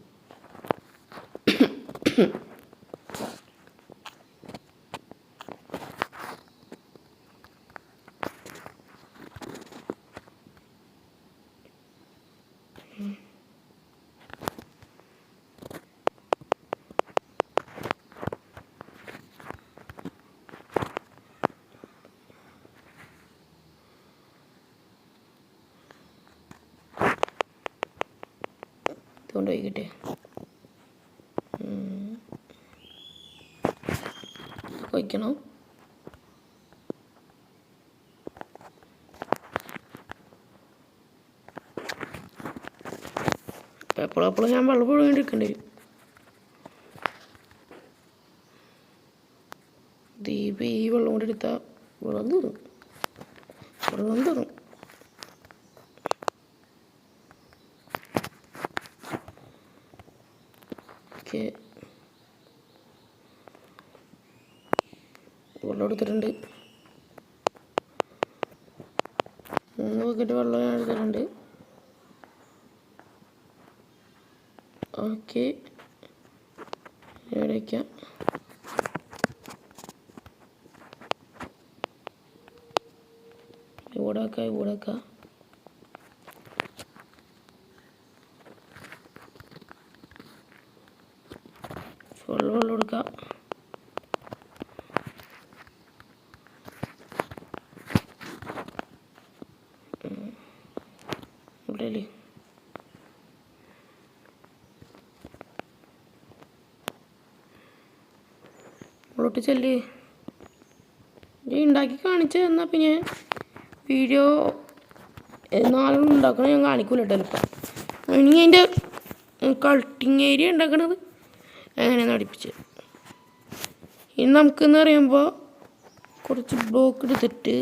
കൊണ്ടുപോയിക്കട്ടെ. വയ്ക്കണം. എപ്പോഴും ഞാൻ വെള്ളം പൊഴിക്കൊണ്ടിരിക്കേണ്ടി വരും. ദീപ ഈ വെള്ളം കൊണ്ട് എടുത്താൽ വെള്ളം തീർന്നു. ഓക്കെ വെള്ളം എടുത്തിട്ടുണ്ട്. 3 ബക്കറ്റ് വെള്ളം ഞാൻ എടുത്തിട്ടുണ്ട്. ഓക്കെ ഇവിടെ വയ്ക്കാം. ഇവിടെ വെക്കാം. വെള്ളം കൊടുക്കാം. ഇവിടെ ഇങ്ങോട്ട് ചെല്ല്. ഉണ്ടാക്കി കാണിച്ചു തന്നാൽ പിന്നെ വീഡിയോ എന്നാലും ഉണ്ടാക്കണം ഞാൻ കാണിക്കൂല കേട്ടോ. ഇപ്പം ഇനി അതിൻ്റെ കൾട്ടിങ് ഏരിയ ഉണ്ടാക്കണത് എങ്ങനെയാണെന്ന് പഠിപ്പിച്ച്. ഇനി നമുക്കെന്ന് പറയുമ്പോൾ കുറച്ച് ബ്ലോക്ക് എടുത്തിട്ട്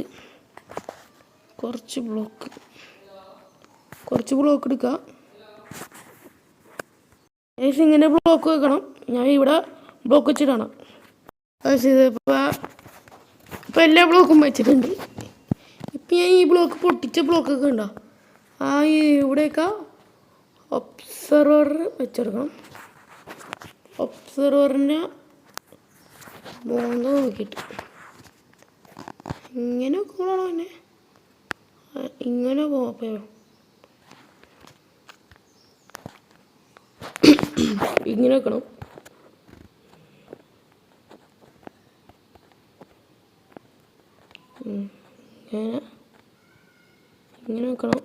കുറച്ച് ബ്ലോക്ക് എടുക്കുക. ഇങ്ങനെ ബ്ലോക്ക് വെക്കണം. ഞാൻ ഇവിടെ ബ്ലോക്ക് വെച്ചിട്ടാണ്. പക്ഷേ ഇതിപ്പോൾ എല്ലാ ബ്ലോക്കും വെച്ചിട്ടുണ്ട്. ഇപ്പം ഞാൻ ഈ ബ്ലോക്ക് പൊട്ടിച്ച ബ്ലോക്കൊക്കെ ഉണ്ടോ ഇവിടെയൊക്കെ ഒബ്സർവർ വെച്ചെടുക്കണം. ഒബ്സർവറിൻ്റെ മോന്ത നോക്കിയിട്ട് ഇങ്ങനെ വെക്കുമ്പോഴാണോ പിന്നെ ഇങ്ങനെ പോയോ ഇങ്ങനെ വെക്കണം. ഇങ്ങനെ വെക്കണം.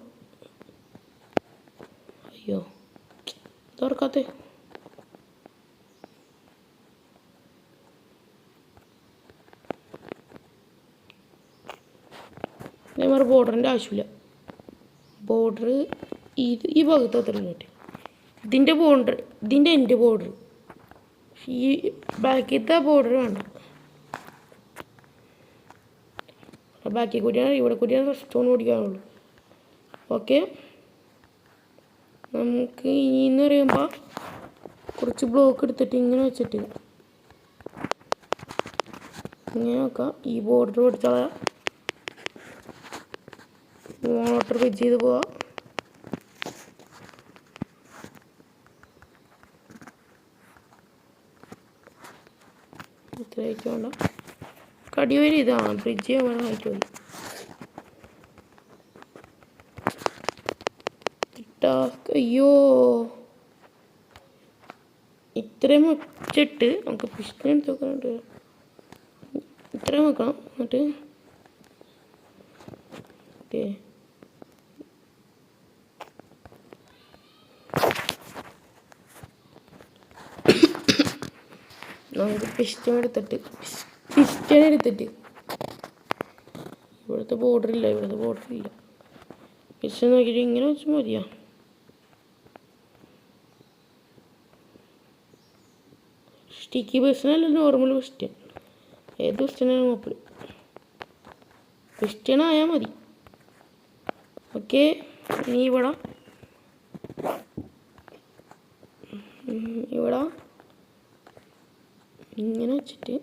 അയ്യോ തുറക്കാത്തേ. അതേമാതിരി ബോർഡറിൻ്റെ ആവശ്യമില്ല. ബോർഡർ ഈ ഭാഗത്ത് അത്ര കിട്ടി. ഇതിൻ്റെ എൻ്റെ ബോർഡർ ഈ ബാക്കിലത്തെ ബോർഡർ വേണ്ട. ബാക്കി കൂടിയാണ് ഇവിടെ കൂടിയാണ് സ്റ്റോൺ ഓടിക്കാനുള്ളൂ. ഓക്കെ, നമുക്ക് ഇനിയെന്ന് പറയുമ്പോൾ കുറച്ച് ബ്ലോക്ക് എടുത്തിട്ട് ഇങ്ങനെ വെച്ചിട്ട് ഇങ്ങനെ വെക്കാം. ഈ ബോർഡർ കൊടുത്താൽ മോട്ടർ വെച്ച് ചെയ്ത് പോവാം. ഇത്ര ആയിട്ട് വേണ്ട. കടിവരി ഇതാണ് ഫ്രിഡ്ജ് വേണം ആയിട്ട് മതി. അയ്യോ ഇത്രയും വെച്ചിട്ട് നമുക്ക് പിസ്റ്റൺ എടുത്ത് വെക്കാനുണ്ട്. ഇത്രയും വെക്കണം. എന്നിട്ട് ഓക്കെ നമുക്ക് പിസ്റ്റൺ എടുത്തിട്ട് ഇവിടുത്തെ ബോർഡറില്ല. പിസ്റ്റൺ നോക്കിയിട്ട് ഇങ്ങനെ വെച്ചാൽ മതിയാ. സ്റ്റിക്കി പിസ്റ്റണല്ല നോർമൽ പിസ്റ്റൺ. ഏത് പിസ്റ്റണാണ് നോപ്പൽ പിസ്റ്റൺ ആയാൽ മതി. ഓക്കെ, ഇനി ഇവിടെ ഇങ്ങനെ വെച്ചിട്ട്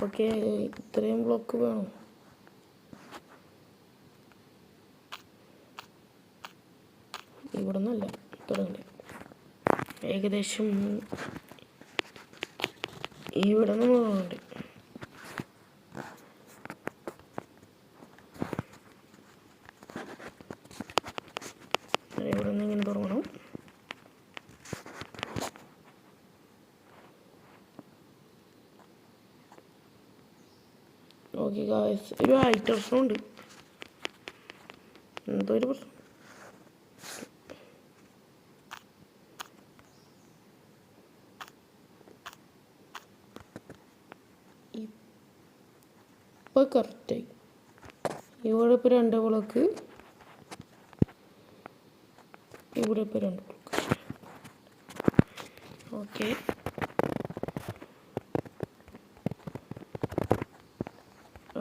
ഓക്കെ ഇത്രയും ബ്ലോക്ക് വേണം. ഇവിടെ നിന്നല്ല തുടങ്ങി ഏകദേശം ഇവിടെ നിന്ന് പോകുന്നുണ്ട്. ഇവിടെ നിന്ന് ഇങ്ങനെ തുടങ്ങണം. ഓക്കെ ഗായ്സ്, ഒരു ഹൈറ്റ് പ്രശ്നമുണ്ട്. എന്തോ ഒരു പ്രശ്നം. ഇപ്പോൾ കറക്റ്റായി. ഇവിടെ ഇപ്പോൾ 2 ബ്ലോക്ക്, ഇവിടെ ഇപ്പോൾ 2 ബ്ലോക്ക്.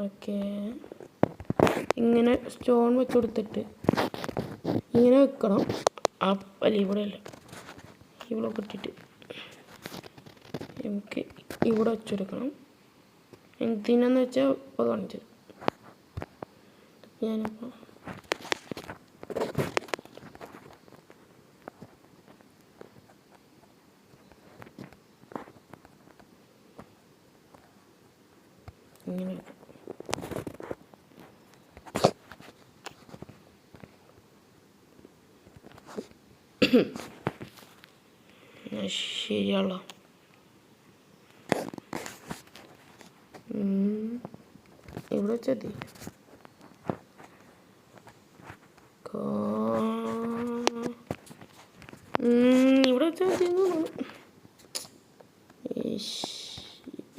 ഓക്കെ, ഇങ്ങനെ സ്റ്റോൺ വെച്ച് കൊടുത്തിട്ട് ഇങ്ങനെ വെക്കണം. അല്ല ഇവിടെ അല്ല, ഈ ബ്ലോക്ക് ഇട്ടിട്ട് നമുക്ക് ഇവിടെ വെച്ചെടുക്കണം. എന്തിനാന്ന് വെച്ചാൽ ഇപ്പോൾ കാണിച്ചത്. ഞാനിപ്പോൾ ഇങ്ങനെ ശരിയാണല്ലോ. ഇവിടെ വെച്ചതി ഇവിടെ വെച്ചാൽ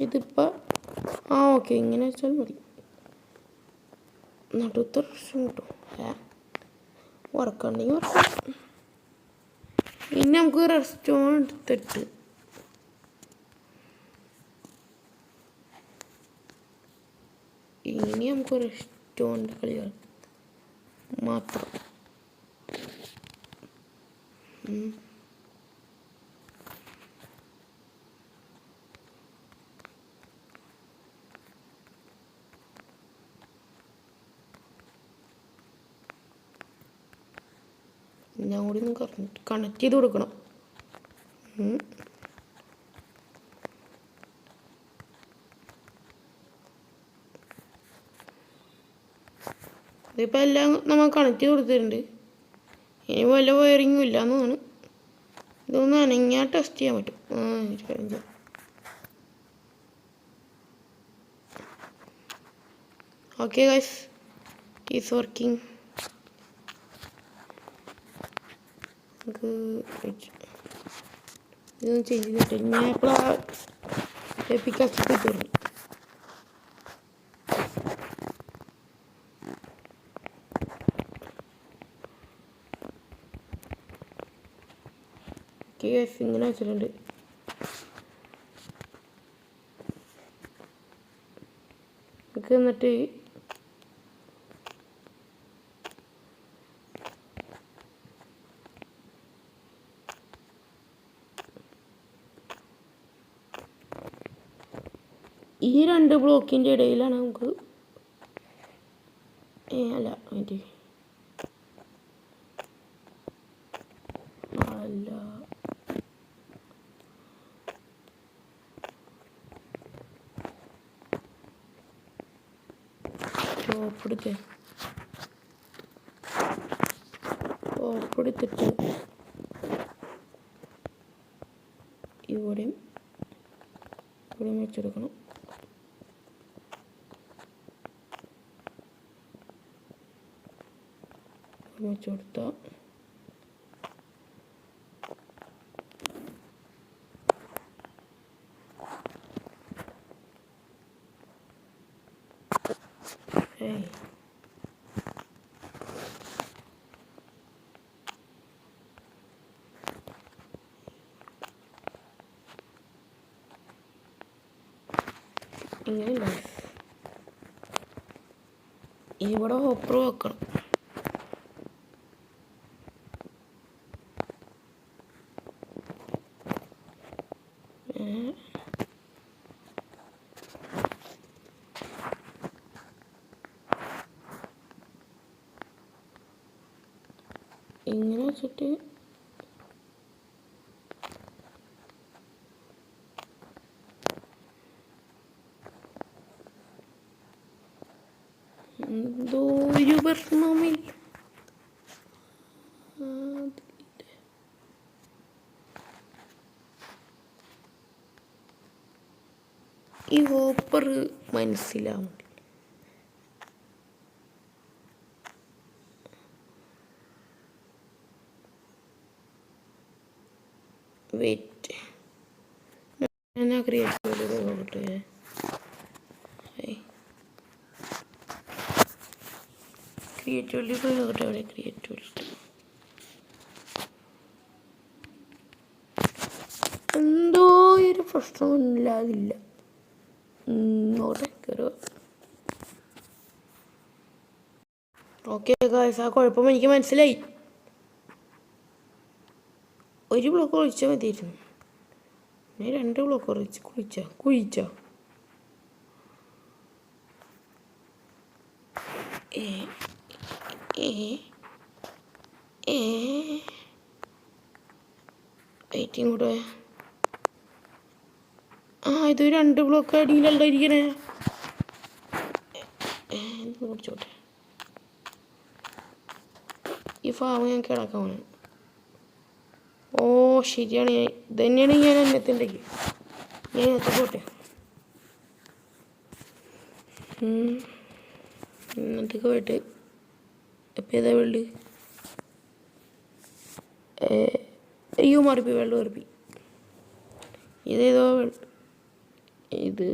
ഇതിപ്പോൾ ഓക്കെ ഇങ്ങനെ വെച്ചാൽ മതി. നടുത്ത പ്രശ്നം കിട്ടും. ഉറക്കണ്ടെങ്കിൽ ഉറക്കാം. ഇനി നമുക്ക് റെസ്റ്റോറൻറ്റ് എടുത്തിട്ട് ഇനി നമുക്ക് സ്റ്റോണിൻ്റെ കളികൾ മാത്രം. ഞാൻ കൂടി ഒന്ന് കണക്ട് ചെയ്ത് കൊടുക്കണം. ഇതിപ്പോൾ എല്ലാം നമ്മൾ കണക്ട് ചെയ്ത് കൊടുത്തിട്ടുണ്ട്. ഇനി വല്ല വയറിങ്ങും ഇല്ല എന്ന് തോന്നുന്നു. ഇതൊന്ന് അനങ്ങിയാൽ ടെസ്റ്റ് ചെയ്യാൻ പറ്റും. Okay guys, is working. നമുക്ക് ഇതൊന്നും ചേഞ്ച് ചെയ്തിട്ട് ഞാൻ എപ്പോഴാണ് എപ്പിക്കാക്കി കിട്ടുന്നു. ഇങ്ങനെ വെച്ചിട്ടുണ്ട്. നമുക്ക് എന്നിട്ട് ഈ 2 ബ്ലോക്കിൻ്റെ ഇടയിലാണ് നമുക്ക് അല്ല ഓപ്പെടുത്തിട്ട് ഇവിടെയും വെച്ചെടുക്കണം. വെച്ചുകൊടുത്താൽ ഇങ്ങനെയല്ല. ഇവിടെ ഹോപ്പർ വെക്കണം. ഇങ്ങനെ വെച്ചിട്ട് എന്തോ ഒരു പ്രശ്നമില്ല. ഈ ഹോപ്പർ മനസ്സിലാവും. വെയിറ്റ്, ഞാൻ ക്രിയേറ്റ് നോക്കട്ടെ. ക്രിയേറ്റിവിറ്റി പോയി നോക്കട്ടെ. അവിടെ ക്രിയേറ്റിവിറ്റി എന്തോ ഒരു പ്രശ്നമില്ലാതില്ല. ഓക്കെ ഗായ്സ്, ആ കുഴപ്പം എനിക്ക് മനസ്സിലായി. ഒരു ബ്ലോക്ക് ഒഴിച്ചാൽ മതിയായിരുന്നു. ഞാൻ 2 ബ്ലോക്ക് കുഴിച്ചോ. വെയിറ്റിംഗ് കൂടെ. ഇത് 2 ബ്ലോക്ക് അടിയിലല്ല ഇരിക്കണേ. കുടിച്ചോട്ടെ. ഈ ഫാം ഞാൻ കിടക്കാൻ വേണം. ഓ ശരിയാണ്, ഇതന്നെയാണ് ഞാൻ അന്നത്തുണ്ടെങ്കിൽ ഞാൻ അകത്ത് പോട്ടെ. ഇന്നത്തേക്ക് പോയിട്ട് എപ്പോൾ ഏതാ വേൾഡ്? അയ്യോ മാറിപ്പോയി, വേൾഡ് മാറിപ്പോയി. ഇതേതോ വേൾഡ്, ഇത്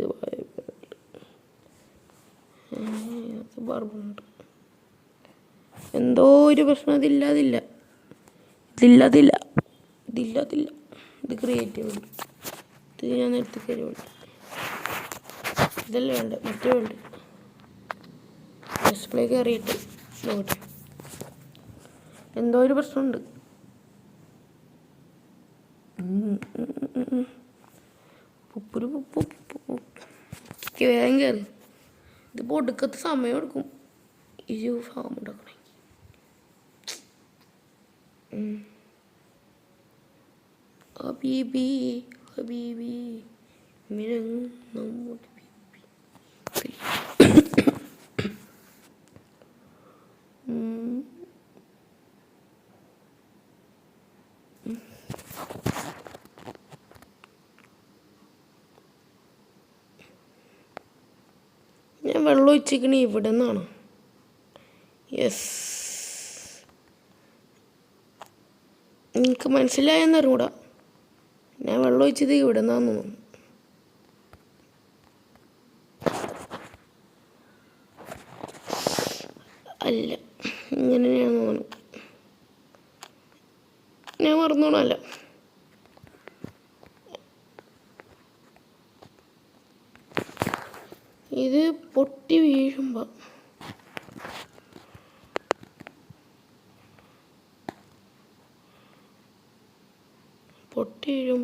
ബാർബുണ്ട്. എന്തോ ഒരു പ്രശ്നം. ഇതില്ല. ഇത് ക്രിയേറ്റീവ് ഉണ്ട്. ഇത് ഞാൻ എടുത്ത് കയറി വേണ്ട. ഇതല്ലേ വേണ്ട, മറ്റേ വേണ്ട. ഡിസ്പ്ലേ കയറിയിട്ട് നോക്കട്ടെ. എന്തോ ഒരു പ്രശ്നമുണ്ട്. വേഗം കയറി. ഇതിപ്പോൾ ഒടുക്കത്തെ സമയം എടുക്കും ഈ ഫാം ഉണ്ടാക്കണേ. ഹബീബി ഹബീബി നമ്മുടെ ബീബി. ഞാൻ വെള്ളം ഒഴിച്ചിരിക്കണേ ഇവിടെ നിന്നാണ്. യെസ്, എനിക്ക് മനസ്സിലായെന്ന് അറിഞ്ഞൂടാ. ഞാൻ വെള്ളം ഒഴിച്ചത് ഇവിടെ നിന്നാന്ന് തോന്നുന്നു. അല്ല, ഇങ്ങനെയാണെന്ന് തോന്നുന്നു. ഞാൻ മറന്നോളല്ല. ഇത് പൊട്ടി വീഴുമ്പോൾ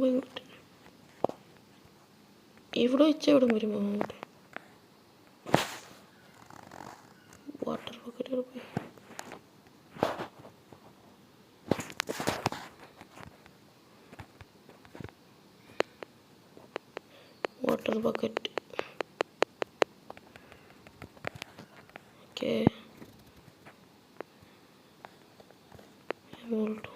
ഇങ്ങോട്ട് ഇവിടെ വെച്ച് എവിടെ വരുമ്പോൾ അങ്ങോട്ട് വാട്ടർ ബക്കറ്റ് പോയി. Water bucket okay. എമോൾട്ടോ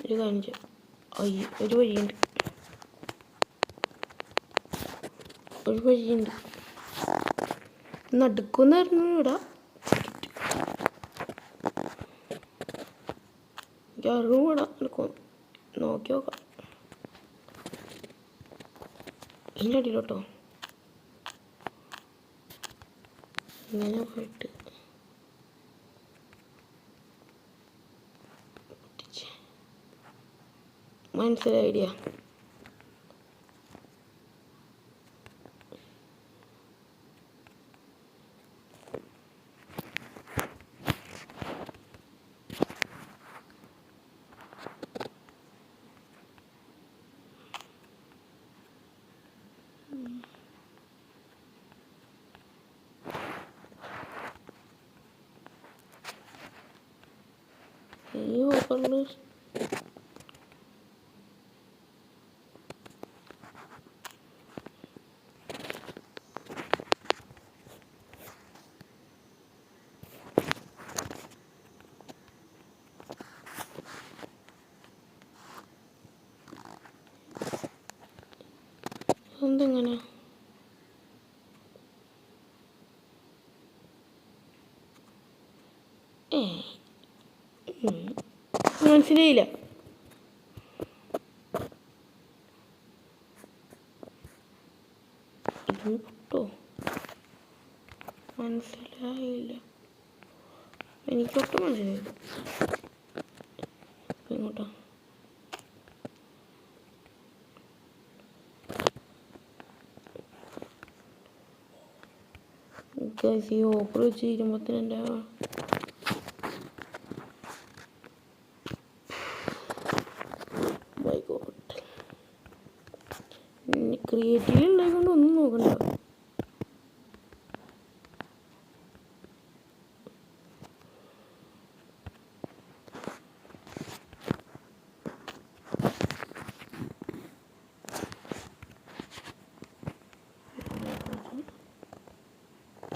ഒരു കാര്യം ചെയ്യാം. ഒരു വഴിയുണ്ട് നടുക്കുന്ന് അറിഞ്ഞൂടാ. അറിഞ്ഞൂടാ നടക്കും. നോക്കി നോക്കാം. ഇതിൻ്റെ അടിയിലോട്ടോ ഇങ്ങനെ പോയിട്ട് മനസ്സിലായ ഐഡിയ. ഈ ഓഫറിൽ എന്തെങ്ങനെ മനസ്സിലായില്ല. കിട്ടോ മനസ്സിലായില്ല. എനിക്കൊട്ടും മനസ്സിലായില്ല. ഇങ്ങോട്ടോ ഈ ഓഫർ വെച്ച് ഇരുമ്പത്തിന് എൻ്റെ ക്രിയേറ്റീവ് ഉണ്ടായിക്കൊണ്ട് ഒന്നും നോക്കണ്ട.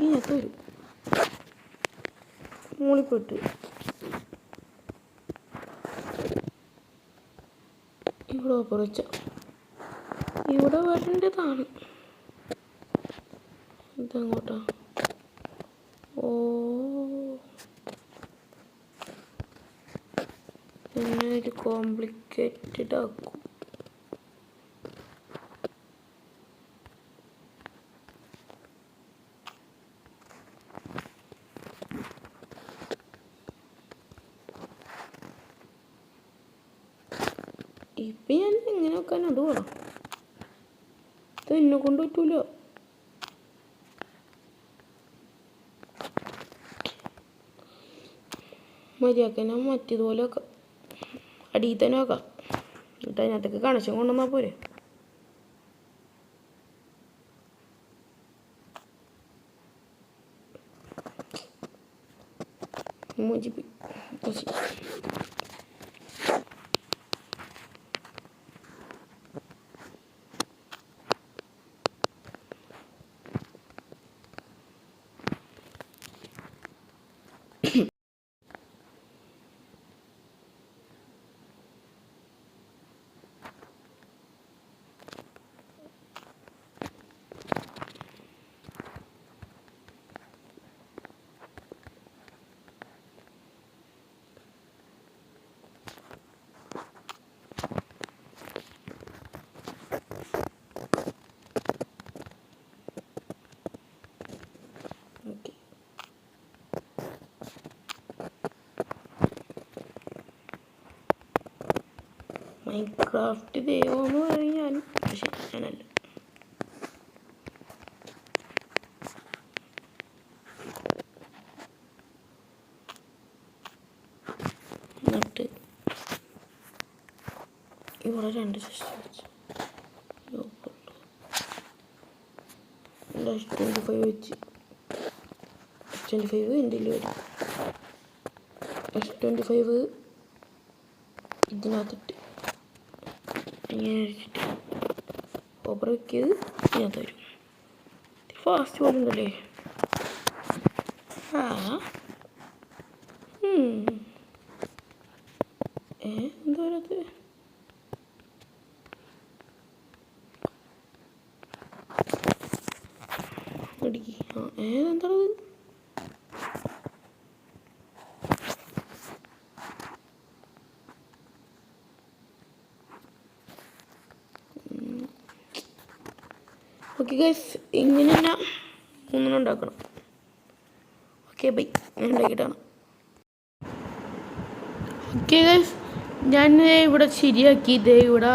ഇതിനകത്ത് വരും. മൂളിപ്പെട്ട് ഇവിടെ ഓപ്പറച്ച ഇവിടെ വരേണ്ടതാണ്. ഇതങ്ങോട്ടാ? ഓ, എന്നെ ഒരു കോംപ്ലിക്കേറ്റഡ് ആക്കും. ഇപ്പം ഞാൻ എങ്ങനെ വെക്കാൻ അത് വേണം. ഇത് എന്നെ കൊണ്ട് പറ്റൂല. മര്യാദക്ക് ഞാൻ മറ്റേതുപോലെ വെക്കാം. അടിയിൽ തന്നെ വെക്കാം. എന്നിട്ട് അതിനകത്തേക്ക് കണക്ഷൻ കൊണ്ടുവന്നാൽ പോരെ. മോജിപ്പി മൈൻക്രാഫ്റ്റ് ദൈവമെന്ന് പറയും ഞാൻ, പക്ഷെ ഞാനല്ല. എന്നിട്ട് ഇവിടെ 2 സിസ്റ്റം വെച്ച് S25 വെച്ച് S25 എന്തെങ്കിലും വരും. S25 ഇതിനകത്തിട്ട് ഇങ്ങനെ വെച്ചിട്ട് ഓപ്പർ വെക്കിയത് ഇതിനകത്ത് വരും. ഫാസ്റ്റ് പോകുന്നുണ്ടല്ലേ? എന്താ പറയുക, ഏതെന്താണത്? ഓക്കെ ഗൈസ്, ഇങ്ങനെ തന്നെ 3 ഉണ്ടാക്കണം. ഓക്കെ ബൈ, ഞാൻ ഉണ്ടാക്കിയിട്ടാണ്. ഓക്കെ ഗൈസ്, ഞാൻ ഇവിടെ ശരിയാക്കി. ഇതേ ഇവിടെ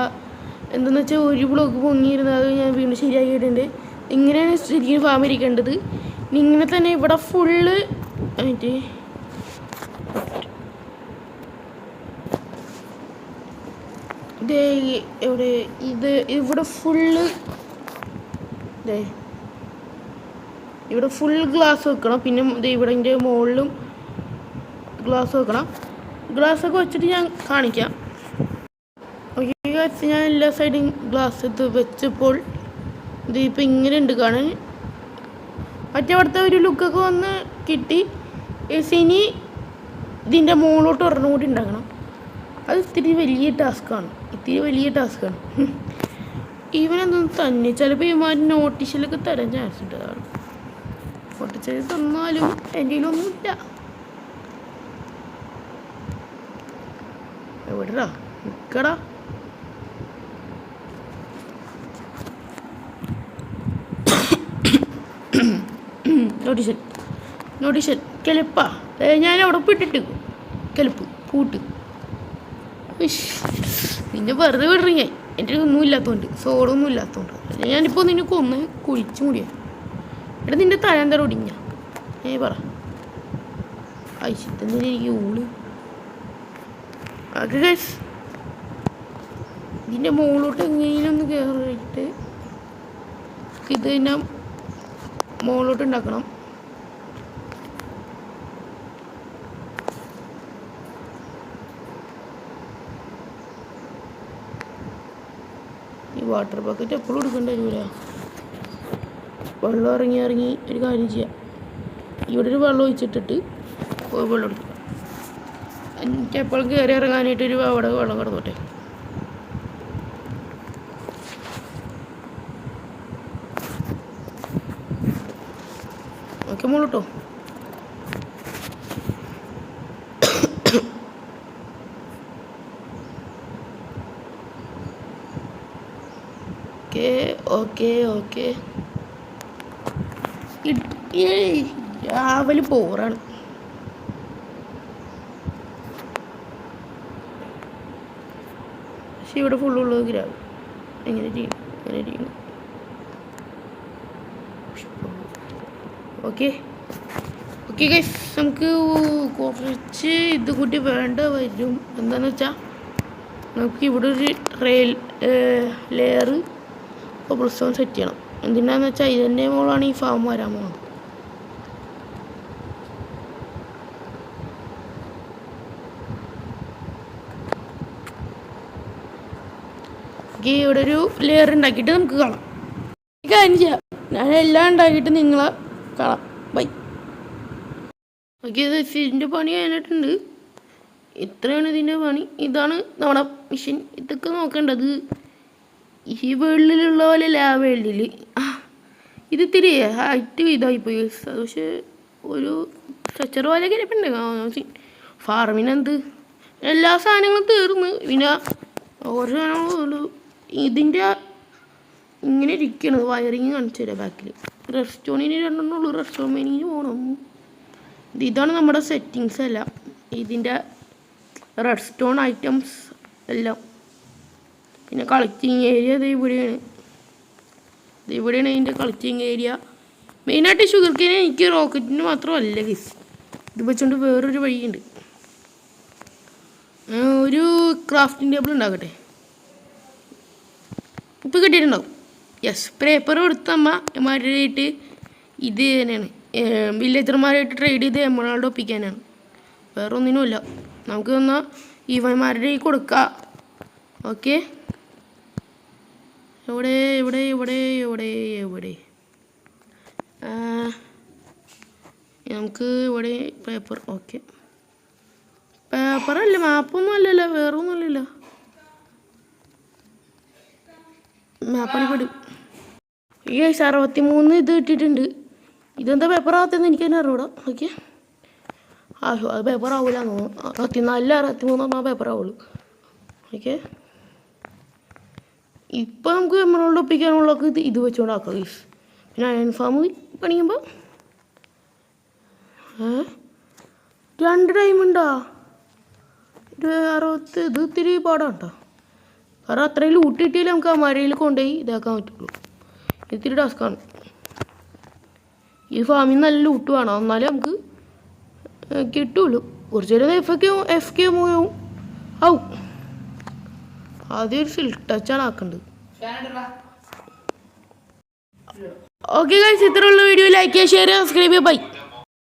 എന്താണെന്ന് വെച്ചാൽ ഒരു ബ്ലോക്ക് പൊങ്ങിയിരുന്നത്, അത് ഞാൻ വീണ്ടും ശരിയാക്കിയിട്ടുണ്ട്. ഇങ്ങനെയാണ് ശരിക്കും ഫാം ഇരിക്കേണ്ടത്. ഇങ്ങനെ തന്നെ ഇവിടെ ഫുള്ള് എവിടെ ഇവിടെ ഫുള്ള് ഇവിടെ ഫുൾ ഗ്ലാസ് വെക്കണം. പിന്നെ ഇവിടെ എൻ്റെ മുകളിലും ഗ്ലാസ് വെക്കണം. ഗ്ലാസ്സൊക്കെ വെച്ചിട്ട് ഞാൻ കാണിക്കാം. ഓക്കെ, ഞാൻ എല്ലാ സൈഡും ഗ്ലാസ് ഇത് വെച്ചപ്പോൾ ഇതിപ്പോൾ ഇങ്ങനെ ഉണ്ട് കാണാൻ. മറ്റേവിടുത്തെ ഒരു ലുക്കൊക്കെ വന്ന് കിട്ടി. ഇനി ഇതിൻ്റെ മുകളിലോട്ട് ഒരെണ്ണം കൂടി ഉണ്ടാക്കണം. അത് ഇത്തിരി വലിയ ടാസ്ക്കാണ്. ഇവനെന്തൊന്നും തന്നെ ചിലപ്പോൾ ഇവന്മാർ നോട്ടീസിലൊക്കെ തരാൻ ചാൻസ് ഉണ്ട്. അതാണ് നോട്ടീസിൽ തന്നാലും എൻ്റെ കയ്യിലൊന്നുമില്ല. എവിടെടാ നിൽക്കടാ? നോട്ടീഷൻ കെലുപ്പാ. ഞാൻ അവിടെ പിട്ടിട്ട് കെലുപ്പ് പൂട്ട്. പിന്നെ വെറുതെ വിടറി ഞാൻ. എൻ്റെ ഒന്നും ഇല്ലാത്തതുകൊണ്ട്, സോഡൊന്നും ഇല്ലാത്തതുകൊണ്ട്. ഞാനിപ്പോൾ നിന്നെ കൊന്ന് കുഴിച്ചു മുടിയാ. എടാ നിൻ്റെ തഴന്തറ ഒടിഞ്ഞ പറ. ഐശ്വര്യത്തിന് എനിക്ക് ഊള്. അത് ഗൈസ്, ഇതിൻ്റെ മുകളിലോട്ട് എങ്ങനെയും ഒന്ന് കയറിയിട്ട് ഇത് തന്നെ മുകളിലോട്ട് ഉണ്ടാക്കണം. ഈ വാട്ടർ ബക്കറ്റ് എപ്പോഴും എടുക്കേണ്ടി വരില്ല. വെള്ളം ഇറങ്ങി ഒരു കാര്യം ചെയ്യാം. ഇവിടെ ഒരു വെള്ളം ഒഴിച്ചിട്ടിട്ട് വെള്ളം എടുക്കും. എനിക്ക് എപ്പോഴും കയറി ഇറങ്ങാനായിട്ടൊരു അവിടെ വെള്ളം കിടന്നോട്ടെ. ഓക്കെ മോളൂട്ടോ. ഓക്കെ രാവിലെ പോറാണ്. പക്ഷെ ഇവിടെ ഫുള്ളുള്ളത് ഗ്രാവ്. എങ്ങനെ ചെയ്യണം ഓക്കെ ഗൈസ്, നമുക്ക് കുറച്ച് ഇത് കൂട്ടി വേണ്ട വരും. എന്താണെന്ന് വെച്ചാൽ നമുക്ക് ഇവിടെ ഒരു ലെയർ കോബ്ൾസ്റ്റോൺ സെറ്റ് ചെയ്യണം. എന്തിനാന്ന് വെച്ചാൽ ഇതിൻ്റെ മുകളാണ് ഈ ഫാം വരാൻ പോകുന്നത്. ഇവിടെ ഒരു ലെയർ ഉണ്ടാക്കിയിട്ട് നമുക്ക് കാണാം. കാര്യം ചെയ്യാം, ഞാൻ എല്ലാം ഉണ്ടാക്കിയിട്ട് നിങ്ങളെ കാണാം. ബൈ. ഓക്കെ, ഇതിൻ്റെ പണി കഴിഞ്ഞിട്ടുണ്ട്. ഇത്രയാണ് ഇതിൻ്റെ പണി. ഇതാണ് നമ്മുടെ മെഷീൻ. ഇതൊക്കെ നോക്കേണ്ടത് ഈ വേൾഡിലുള്ള പോലെ അല്ല. ആ വേൾഡിൽ ഇത് ഇത്തിരി ഹൈറ്റ് ഇതായിപ്പോയി. അത് പക്ഷേ ഒരു സ്ട്രക്ചർ പോലെ കിടപ്പുണ്ട്. ഫാർമിനെന്ത് എല്ലാ സാധനങ്ങളും തീർന്ന്. പിന്നെ ഓരോ സാധനങ്ങളും ഇതിൻ്റെ ഇങ്ങനെ ഇരിക്കണത് വയറിങ് കാണിച്ചു തരാം. ബാക്കിൽ റെസ്റ്റോണിന് രണ്ടെണ്ണുള്ളൂ. റെസ്റ്റോറൻറ്റിന് പോകണം. ഇതാണ് നമ്മുടെ സെറ്റിങ്സ് എല്ലാം. ഇതിൻ്റെ റെഡ് സ്റ്റോൺ ഐറ്റംസ് എല്ലാം. പിന്നെ കളക്റ്റിങ് ഏരിയ ഇവിടെയാണ്. ഇതിൻ്റെ കളക്റ്റിങ് ഏരിയ. മെയിനായിട്ട് ഷുഗർ കെയിൻ എനിക്ക് റോക്കറ്റിന് മാത്രമല്ല ഗൈസ്. ഇത് വെച്ചുകൊണ്ട് വേറൊരു വഴിയുണ്ട്. ഒരു ക്രാഫ്റ്റിംഗ് ടേബിൾ ഉണ്ടാക്കട്ടെ. ഇപ്പം കിട്ടിയിട്ടുണ്ടാവും. യെസ്, പേപ്പർ കൊടുത്ത അമ്മമാരായിട്ട് ഇത് തന്നെയാണ്. വില്ലേജർമാരായിട്ട് ട്രേഡ് ചെയ്ത് എമറാൾഡ് ഒപ്പിക്കാനാണ്. വേറെ ഒന്നിനുമില്ല. നമുക്ക് എന്നാൽ ഇവന്മാരുടെ കൊടുക്കാം. ഓക്കെ, എവിടെ നമുക്ക് ഇവിടെ പേപ്പർ. ഓക്കെ, പേപ്പറല്ല, മാപ്പൊന്നും അല്ലല്ലോ, വേറെ ഒന്നും അല്ലല്ലോ. മാപ്പണി പെടും. ഈ 63 ഇത് ഇട്ടിട്ടുണ്ട്. ഇതെന്താ പേപ്പറാകത്തെന്ന് എനിക്ക് തന്നെ അറിയൂടാ. ഓക്കെ, അത് പേപ്പറാവില്ല തോന്നുന്നു. 64 63 പേപ്പറാവുള്ളൂ. ഓക്കെ, ഇപ്പം നമുക്ക് എമറാൾഡ് ഒപ്പിക്കാനുള്ളതൊക്കെ ഇത് വെച്ചുകൊണ്ടാക്കാം ഗൈസ്. പിന്നെ അയൺ ഫാം പണിയുമ്പോൾ 2 ഡയമണ്ടാ. 60 ഇത് ഇത്തിരി പാടാണ് കേട്ടോ. കാരണം അത്രയും ലൂട്ട് കിട്ടിയാലേ നമുക്ക് ആ മരയിൽ കൊണ്ടുപോയി ഇതാക്കാൻ പറ്റുള്ളൂ. ഇത്തിരി ടാസ്ക്കാണ്. ഈ ഫാമിൽ നല്ല ലൂട്ട് വേണം, എന്നാലേ നമുക്ക് കിട്ടുള്ളൂ. കുറച്ച് നേരം എഫ് കെ മൂവും ആവും. ആദ്യം ഒരു സിൽക്ക് ടച്ചാണ് ആക്കേണ്ടത്. ഓക്കെ ഗൈസ്, ഇത്രയുള്ള വീഡിയോ ലൈക്ക് ചെയ്യുക, ഷെയർ ചെയ്യുക, സബ്സ്ക്രൈബ് ചെയ്യുക. ബൈ.